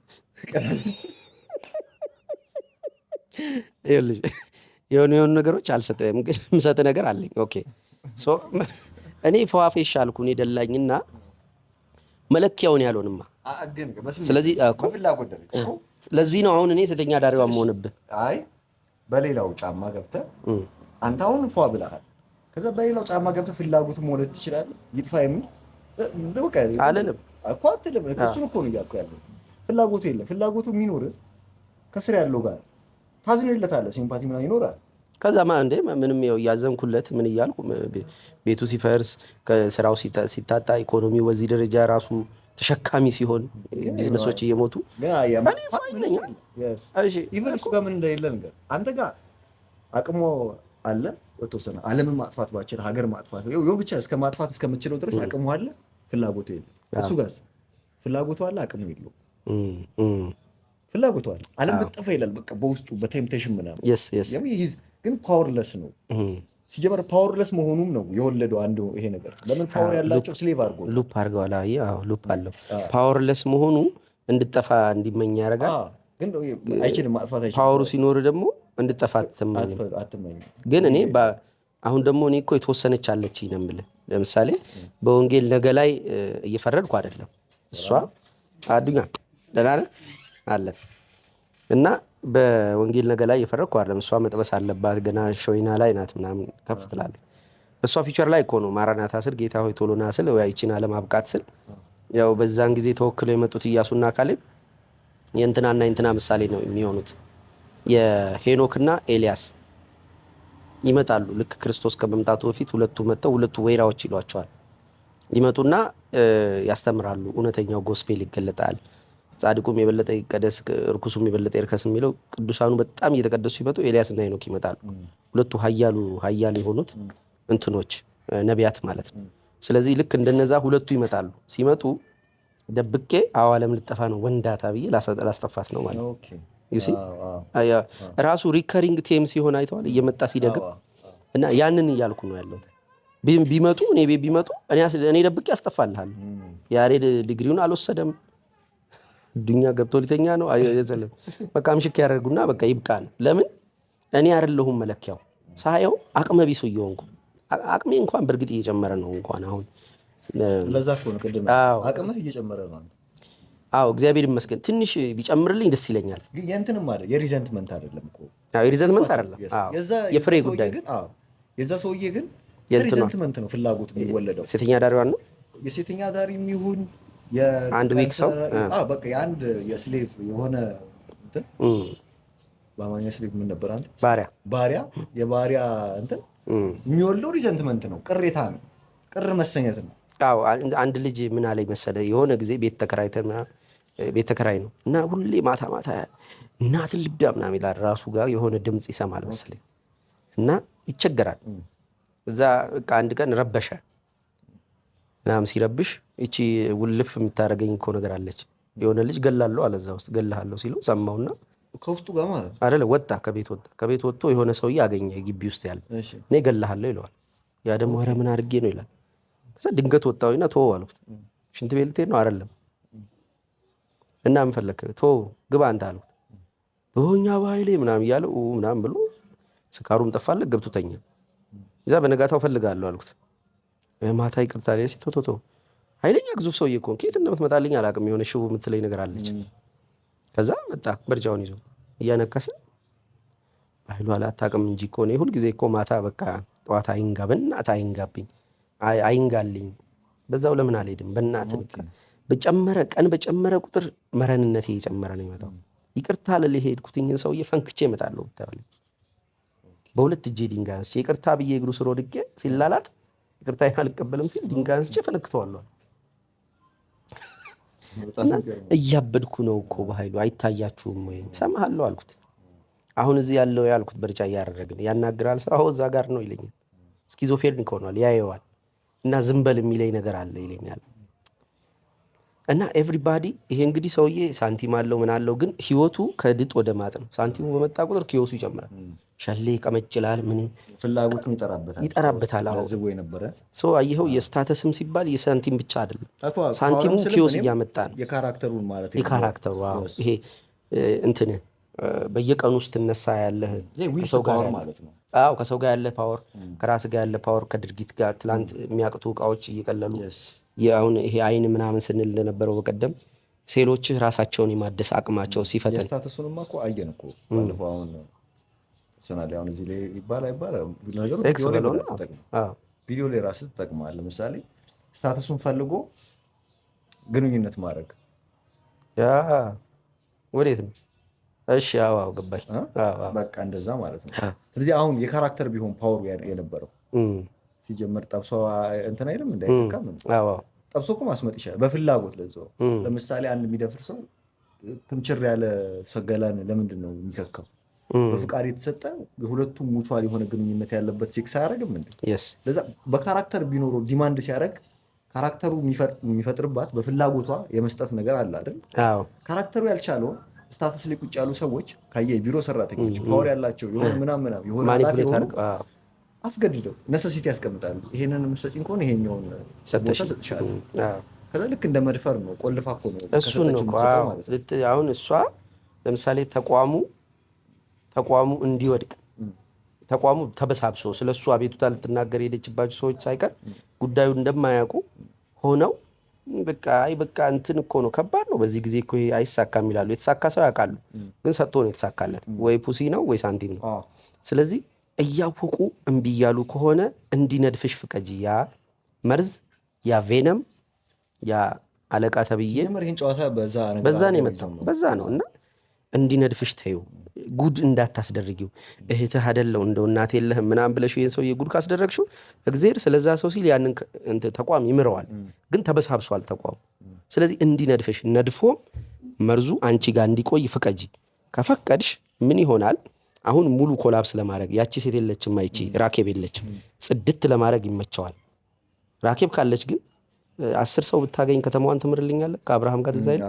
የሆኑ ነገሮች አልሰጥም፣ ግን የምሰጥ ነገር አለኝ። ኦኬ እኔ ፈዋፌሽ አልኩ እኔ ደላኝና መለኪያውን ያልሆንማ። ስለዚህ ለዚህ ነው አሁን እኔ ሴተኛ ዳሪዋ የምሆንብህ። አይ በሌላው ጫማ ገብተህ አንተ አሁን ፏ ብለሃል። ከዛ በሌላው ጫማ ገብተህ ፍላጎት መውለድ ትችላለህ። ይጥፋ የሚል በቃ አልልም እኮ አትልም። እሱን እኮ ነው እያልኩ ያለው። ፍላጎቱ የለም። ፍላጎቱ የሚኖርህ ከስር ያለው ጋር ታዝንለታለህ። ሲምፓቲ ምናምን ይኖራል። ከዛማ እንደ ምንም ያዘንኩለት ምን እያልኩ ቤቱ ሲፈርስ ከስራው ሲታጣ ኢኮኖሚው በዚህ ደረጃ ራሱ ተሸካሚ ሲሆን ቢዝነሶች እየሞቱ እኔ ፋይለኛል። ኢቨን እሱ ጋር ምን እንደሌለ ነገር አንተ ጋር አቅሞ አለ ወጥቶሰና ዓለምን ማጥፋት ባችል ሀገር ማጥፋት ነው ብቻ እስከ ማጥፋት እስከምትችለው ድረስ አቅሙ አለ፣ ፍላጎቱ የለም። እሱ ጋር ፍላጎቱ አለ፣ አቅሙ የለውም። ፍላጎቷል ዓለም በጠፋ ይላል በቃ በውስጡ በቴምፕቴሽን ምናምን ግን ፓወርለስ ነው ሲጀመር ፓወርለስ መሆኑም ነው የወለደው አንዱ ይሄ ነገር ለምን ፓወር ያላቸው ስሌቭ አድርጎ ሉፕ አድርገዋል ሉፕ አለው ፓወርለስ መሆኑ እንድጠፋ እንዲመኝ ያደርጋል ግን አይችልም ማጥፋት አይችልም ፓወሩ ሲኖር ደግሞ እንድጠፋ አትመኝ ግን እኔ አሁን ደግሞ እኔ እኮ የተወሰነች አለችኝ ነው የምልህ ለምሳሌ በወንጌል ነገ ላይ እየፈረድኩ አይደለም እሷ አዱኛ ደህና ነህ አለን እና በወንጌል ነገ ላይ እየፈረድኩ አይደለም እሷ መጥበስ አለባት ገና ሾይና ላይ ናት ምናምን ከፍ ትላለች እሷ ፊቸር ላይ እኮ ነው ማራናታ ስል ጌታ ሆይ ቶሎ ና ስል ይቺን ዓለም አብቃት ስል ያው በዛን ጊዜ ተወክለው የመጡት ኢያሱና ካሌብ የእንትናና የእንትና ምሳሌ ነው የሚሆኑት የሄኖክና ኤልያስ ይመጣሉ ልክ ክርስቶስ ከመምጣቱ በፊት ሁለቱ መጥተው ሁለቱ ወይራዎች ይሏቸዋል ይመጡና ያስተምራሉ እውነተኛው ጎስፔል ይገለጣል ጻድቁም የበለጠ ይቀደስ ርኩሱም የበለጠ ይርከስ የሚለው ቅዱሳኑ በጣም እየተቀደሱ ሲመጡ ኤልያስና ሄኖክ ይመጣሉ ሁለቱ ኃያል የሆኑት እንትኖች ነቢያት ማለት ነው ስለዚህ ልክ እንደነዛ ሁለቱ ይመጣሉ ሲመጡ ደብቄ ዓለም ልጠፋ ነው ወንዳታ ብዬ ላስጠፋት ነው ማለት ነው ዩሲ ራሱ ሪከሪንግ ቴም ሲሆን አይተዋል እየመጣ ሲደግም እና ያንን እያልኩ ነው ያለሁት ቢመጡ እኔ ቤት ቢመጡ እኔ ደብቄ ያስጠፋልሃል ያሬድ ዲግሪውን አልወሰደም ዱኛ ገብቶ ሊተኛ ነው አይዘለም በቃ ምሽክ ያደርጉና በቃ ይብቃን ለምን እኔ አይደለሁም መለኪያው ሳየው አቅመ ቢሱ እየሆንኩ አቅሜ እንኳን በእርግጥ እየጨመረ ነው እንኳን አሁን ለዛ እኮ ነው ቅድም አቅምህ እየጨመረ ነው እግዚአብሔር ይመስገን ትንሽ ቢጨምርልኝ ደስ ይለኛል ግን የእንትንም አይደል የሪዘንትመንት አይደለም እኮ የሪዘንትመንት አይደለም የፍሬ ጉዳይ የዛ ሰውዬ ግን ሪዘንትመንት ነው ፍላጎት የሚወለደው ሴተኛ ዳሪዋን ነው የሴተኛ ዳሪ የሚሆን አንድ ዊክ ሰው በቃ የአንድ የስሌቭ የሆነ እንትን በአማርኛ ስሌቭ ምን ነበር አንተ ባሪያ የባሪያ እንትን የሚወልደው ሪዘንትመንት ነው ቅሬታ ነው ቅር መሰኘት ነው አንድ ልጅ ምን አለኝ መሰለህ የሆነ ጊዜ ቤት ተከራይ ነው እና ሁሌ ማታ እናትን ልብዳ ምናምን ይላል ራሱ ጋር የሆነ ድምፅ ይሰማል መሰለኝ እና ይቸገራል እዛ በቃ አንድ ቀን ረበሸ ምናምን ሲረብሽ እቺ ውልፍ የምታደርገኝ እኮ ነገር አለች የሆነ ልጅ ገላለሁ አለ እዛ ውስጥ ገላለሁ ሲለው ሰማውና ከውስጡ ጋር ማለት አይደለ ወጣ ከቤት ወጥቶ የሆነ ሰውዬ አገኘ ግቢ ውስጥ ያለ እኔ ገላለሁ ይለዋል ያ ደግሞ ኧረ ምን አድርጌ ነው ይላል ከዛ ድንገት ወጣውና ተወው አልኩት ሽንት ቤት ልትሄድ ነው አይደለም እና ምን ፈለክ ተወው ግባ አንተ አልኩት በሆኛ ባይሌ ምናምን እያለው ምናምን ብሎ ስካሩም ጠፋለት ገብቶ ተኛ እዛ በነጋታው ፈልጋለሁ አልኩት ማታ ይቅርታ ላይ ሲቶቶቶ ኃይለኛ ግዙፍ ሰውዬ እኮ ከየት እንደምትመጣልኝ አላውቅም የሆነ ሽቡ የምትለኝ ነገር አለች ከዛ መጣ በርጃውን ይዞ እያነከሰ ኃይሉ አላታውቅም እንጂ እኮ እኔ ሁልጊዜ እኮ ማታ በቃ ጠዋት አይንጋ በእናትህ አይንጋብኝ አይንጋልኝ በዛው ለምን አልሄድም በእናትህ ቀን በጨመረ ቁጥር መረንነቴ እየጨመረ ነው የሚመጣው ይቅርታ ልልህ ሄድኩትኝን ሰውዬ ፈንክቼ እመጣለሁ ብታለኝ በሁለት እጄ ድንጋይ አንስቼ ይቅርታ ብዬ እግሩ ስር ወድቄ ሲላላጥ ይቅርታዬን አልቀበልም ሲል ድንጋይ አንስቼ ፈነክተዋለሁ እና እያበድኩ ነው እኮ በኃይሉ አይታያችሁም ወይ ሰማሃለሁ አልኩት አሁን እዚህ ያለው ያልኩት በርጫ እያደረግን ያናግራል ሰው እዛ ጋር ነው ይለኛል ስኪዞፍሬኒክ ሆኗል ያየዋል እና ዝም በል የሚለኝ ነገር አለ ይለኛል እና ኤቭሪባዲ ይሄ እንግዲህ ሰውዬ ሳንቲም አለው ምን አለው ግን ህይወቱ ከድጥ ወደ ማጥ ነው ሳንቲሙ በመጣ ቁጥር ኪዮሱ ይጨምራል ሸሌ ቀመጭላል ምን ፍላጎቱን ይጠራበታል አዝቦ የነበረ ሰው አየኸው የስታተስም ሲባል የሳንቲም ብቻ አይደለም ሳንቲሙ ኪዮስ እያመጣ ነው የካራክተሩን ማለት የካራክተሩ ይሄ እንትን በየቀኑ ውስጥ ትነሳ ያለህ ከሰው ጋር ማለት ነው ከሰው ጋር ያለ ፓወር ከራስ ጋር ያለ ፓወር ከድርጊት ጋር ትላንት የሚያቅቱ እቃዎች እየቀለሉ አሁን ይሄ አይን ምናምን ስንል እንደነበረው በቀደም ሴሎችህ ራሳቸውን የማደስ አቅማቸው ሲፈተን የስታተሱንማ እኮ አየን እኮ ባለፈው አሁን ሰናሊ አሁን እዚህ ላይ ይባላል ነገሩ ቪዲዮ ላይ ራስህ ትጠቅማለህ ለምሳሌ ስታተሱን ፈልጎ ግንኙነት ማድረግ ወዴት ነው እሺ አዎ ገባኝ በቃ እንደዛ ማለት ነው ስለዚህ አሁን የካራክተር ቢሆን ፓወሩ የነበረው ሲጀመር ጠብሶ እንትን አይደለም እንዳይከካም ጠብሶ እኮ ማስመጥ ይችላል በፍላጎት ለዛው ለምሳሌ አንድ የሚደፍር ሰው ትምችር ያለ ሰገላን ለምንድን ነው የሚከካው በፍቃድ የተሰጠ የሁለቱም ሙቹዋል የሆነ ግንኙነት ያለበት ሴክስ አያደርግም እንዴ ለዛ በካራክተር ቢኖረው ዲማንድ ሲያደርግ ካራክተሩ የሚፈጥርባት በፍላጎቷ የመስጠት ነገር አለ አይደል ካራክተሩ ያልቻለው ስታተስ ላይ ቁጭ ያሉ ሰዎች ካየ ቢሮ ሰራተኞች ፓወር ያላቸው የሆነ ምናምን የሆነ ኃላፊ የሆኑ አስገድደው ነሰሲቲ ያስቀምጣሉ። ይሄንን የምትሰጪኝ ከሆነ ይሄኛውን ቦታ ሰጥሻለሁ። ከዛ ልክ እንደ መድፈር ነው። ቆልፋ እኮ ነው እሱን ነው አሁን እሷ ለምሳሌ ተቋሙ እንዲወድቅ ተቋሙ ተበሳብሶ ስለሱ አቤቱታ ልትናገር የሄደችባቸው ሰዎች ሳይቀር ጉዳዩ እንደማያውቁ ሆነው በቃ እንትን እኮ ነው ከባድ ነው በዚህ ጊዜ እኮ አይሳካም ይላሉ። የተሳካ ሰው ያውቃሉ፣ ግን ሰጥቶ ነው የተሳካለት። ወይ ፑሲ ነው ወይ ሳንቲም ነው። ስለዚህ እያወቁ እምቢ እያሉ ከሆነ እንዲነድፍሽ ፍቀጂ። ያ መርዝ ያ ቬነም ያ አለቃ ተብዬ በዛ ነው የመጣው በዛ ነው እና እንዲነድፍሽ ተይው። ጉድ እንዳታስደርጊው። እህትህ አይደለው እንደው እናት የለህም ምናምን ብለሽ ይሄን ሰውዬ ጉድ ካስደረግሽው እግዚአብሔር ስለዛ ሰው ሲል ያንን ተቋም ይምረዋል፣ ግን ተበሳብሷል ተቋሙ። ስለዚህ እንዲነድፍሽ ነድፎም መርዙ አንቺ ጋር እንዲቆይ ፍቀጂ። ከፈቀድሽ ምን ይሆናል? አሁን ሙሉ ኮላፕስ ለማድረግ ያቺ ሴት የለችም፣ አይቺ ራኬብ የለችም፣ ጽድት ለማድረግ ይመቸዋል። ራኬብ ካለች ግን 10 ሰው ብታገኝ ከተማዋን ትምርልኛለህ? ከአብርሃም ጋር ትዝ አይልም?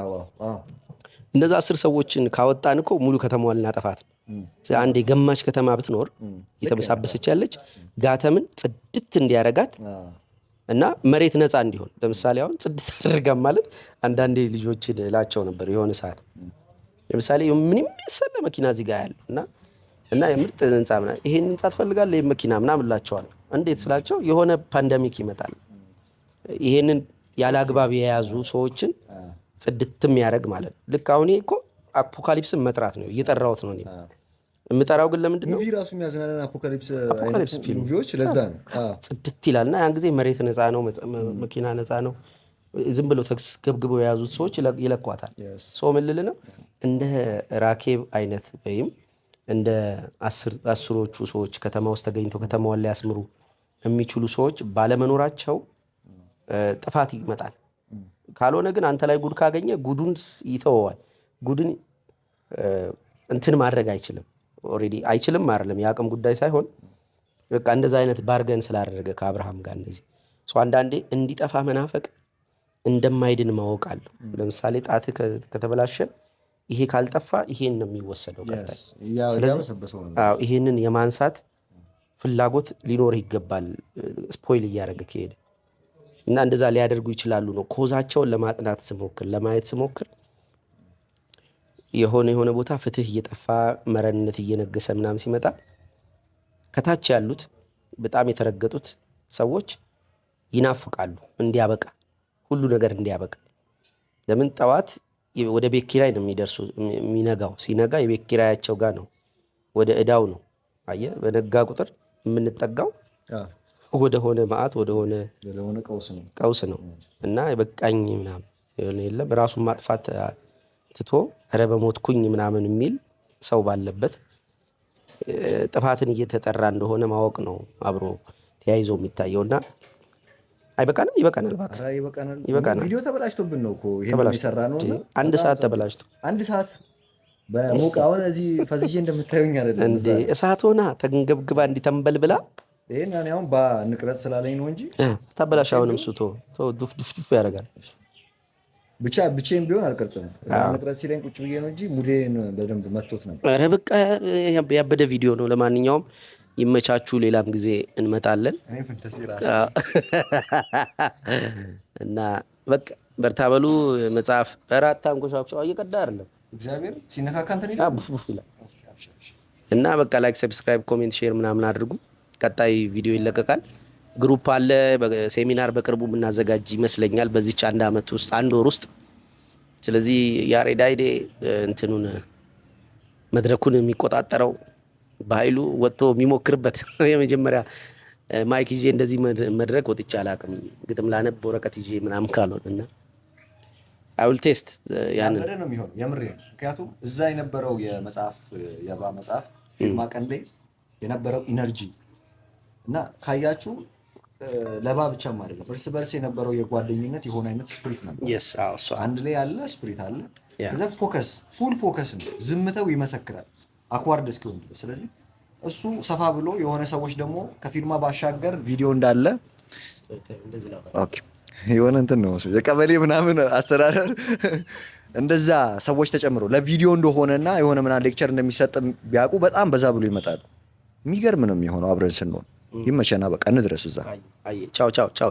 እነዛ 10 ሰዎችን ካወጣን እኮ ሙሉ ከተማዋን ልናጠፋት። አንድ የገማች ከተማ ብትኖር የተበሳበሰች ያለች ጋተምን ጽድት እንዲያረጋት እና መሬት ነፃ እንዲሆን። ለምሳሌ አሁን ጽድት አደረጋም ማለት አንዳንዴ ልጆች እላቸው ነበር የሆነ ሰዓት ለምሳሌ ምንም መሰለ መኪና እዚህ ጋር ያለው እና የምርጥ ህንጻ ምናምን ይሄን ህንጻ ትፈልጋለህ ይሄን መኪና ምናምን እላቸዋለሁ። እንዴት ስላቸው የሆነ ፓንደሚክ ይመጣል ይሄንን ያለ አግባብ የያዙ ሰዎችን ጽድትም ያደርግ ማለት ነው። ልክ አሁን እኮ አፖካሊፕስን መጥራት ነው እየጠራሁት ነው። የምጠራው ግን ለምንድን ነው? ሙቪ ራሱ የሚያዝናናን አፖካሊፕስ ሙቪዎች ለዛ ነው ጽድት ይላልና ያን ጊዜ መሬት ነፃ ነው፣ መኪና ነፃ ነው። ዝም ብሎ ተስገብግበው የያዙት ሰዎች ይለኳታል። ሰው ምን ልል ነው እንደ ራኬብ አይነት ወይም እንደ አስሮቹ ሰዎች ከተማ ውስጥ ተገኝተው ከተማዋን ሊያስምሩ የሚችሉ ሰዎች ባለመኖራቸው ጥፋት ይመጣል። ካልሆነ ግን አንተ ላይ ጉድ ካገኘ ጉዱን ይተወዋል። ጉድን እንትን ማድረግ አይችልም። ኦሬዲ አይችልም አይደለም የአቅም ጉዳይ ሳይሆን በቃ እንደዛ አይነት ባርገን ስላደረገ ከአብርሃም ጋር እንደዚህ አንዳንዴ እንዲጠፋ መናፈቅ እንደማይድን ማወቅ አለው። ለምሳሌ ጣት ከተበላሸ ይሄ ካልጠፋ ይሄን ነው የሚወሰደው ቀጣይ። ስለዚህ ይሄንን የማንሳት ፍላጎት ሊኖር ይገባል። ስፖይል እያደረገ ከሄደ እና እንደዛ ሊያደርጉ ይችላሉ ነው። ኮዛቸውን ለማጥናት ስሞክር ለማየት ስሞክር የሆነ ቦታ ፍትህ እየጠፋ መረንነት እየነገሰ ምናምን ሲመጣ ከታች ያሉት በጣም የተረገጡት ሰዎች ይናፍቃሉ እንዲያበቃ፣ ሁሉ ነገር እንዲያበቃ። ለምን ጠዋት ወደ ቤት ኪራይ ነው የሚደርሱ የሚነጋው። ሲነጋ የቤት ኪራያቸው ጋር ነው ወደ እዳው ነው። አየህ በነጋ ቁጥር የምንጠጋው ወደ ሆነ መዓት ወደ ሆነ ቀውስ ነው እና በቃኝ ምናምን የለም ራሱን ማጥፋት ትቶ ኧረ በሞትኩኝ ምናምን የሚል ሰው ባለበት ጥፋትን እየተጠራ እንደሆነ ማወቅ ነው አብሮ ተያይዞ የሚታየውና አይበቃንም? ይበቃናል፣ እባክህ ይበቃናል። ቪዲዮ ተበላሽቶብን ነው እኮ ይሄን የሚሰራ ነው። አንድ ሰዓት ተበላሽቶ አንድ ሰዓት በሙቅ አሁን እዚህ ፈዝዤ እንደምታዩኝ አይደለም እንዴ እሳት ሆና ተንገብግባ እንዲተንበል ብላ ይሄን እኔ አሁን በንቅረት ስላለኝ ነው እንጂ ተበላሽ። አሁንም ሱቶ ዱፍ ዱፍ ዱፍ ያደርጋል። ብቻዬን ቢሆን አልቀርጽም። ንቅረት ሲለኝ ቁጭ ብዬ ነው እንጂ ሙዴን በደንብ መቶት ነበር። ኧረ በቃ ያበደ ቪዲዮ ነው። ለማንኛውም ይመቻችሁ፣ ሌላም ጊዜ እንመጣለን እና በቃ በርታ በሉ። መጽሐፍ እራት አንጎሻቸው እየቀዳ አይደለም እግዚአብሔር ሲነካካ እንትን ይላል እና በቃ ላይክ፣ ሰብስክራይብ፣ ኮሜንት፣ ሼር ምናምን አድርጉ። ቀጣይ ቪዲዮ ይለቀቃል። ግሩፕ አለ ሴሚናር በቅርቡ የምናዘጋጅ ይመስለኛል በዚች አንድ ወር ውስጥ። ስለዚህ ያሬድ አይዴ እንትኑን መድረኩን የሚቆጣጠረው በኃይሉ ወጥቶ የሚሞክርበት የመጀመሪያ ማይክ ይዤ እንደዚህ መድረክ ወጥቼ አላውቅም። ግጥም ላነብ ወረቀት ይዤ ምናምን ካልሆነ እና አውል ቴስት ያንን ነው የሚሆነው። የምሬ ምክንያቱም እዛ የነበረው የባ መጽሐፍ ፊልማ ቀን ላይ የነበረው ኢነርጂ እና ካያችሁ ለባ ብቻም አይደለም እርስ በርስ የነበረው የጓደኝነት የሆነ አይነት ስፕሪት ነበር። አንድ ላይ ያለ ስፕሪት አለ። እዛ ፉል ፎከስ ነው። ዝምተው ይመሰክራል አክዋርድ እስኪሆን ድረስ። ስለዚህ እሱ ሰፋ ብሎ የሆነ ሰዎች ደግሞ ከፊልማ ባሻገር ቪዲዮ እንዳለ ኦኬ የሆነ እንትን ነው የቀበሌ ምናምን አስተዳደር እንደዛ ሰዎች ተጨምሮ ለቪዲዮ እንደሆነና የሆነ ምናምን ሌክቸር እንደሚሰጥ ቢያውቁ በጣም በዛ ብሎ ይመጣሉ። የሚገርም ነው የሚሆነው። አብረን ስንሆን ይመቸና በቃ እንድረስ እዛ። ቻው ቻው ቻው።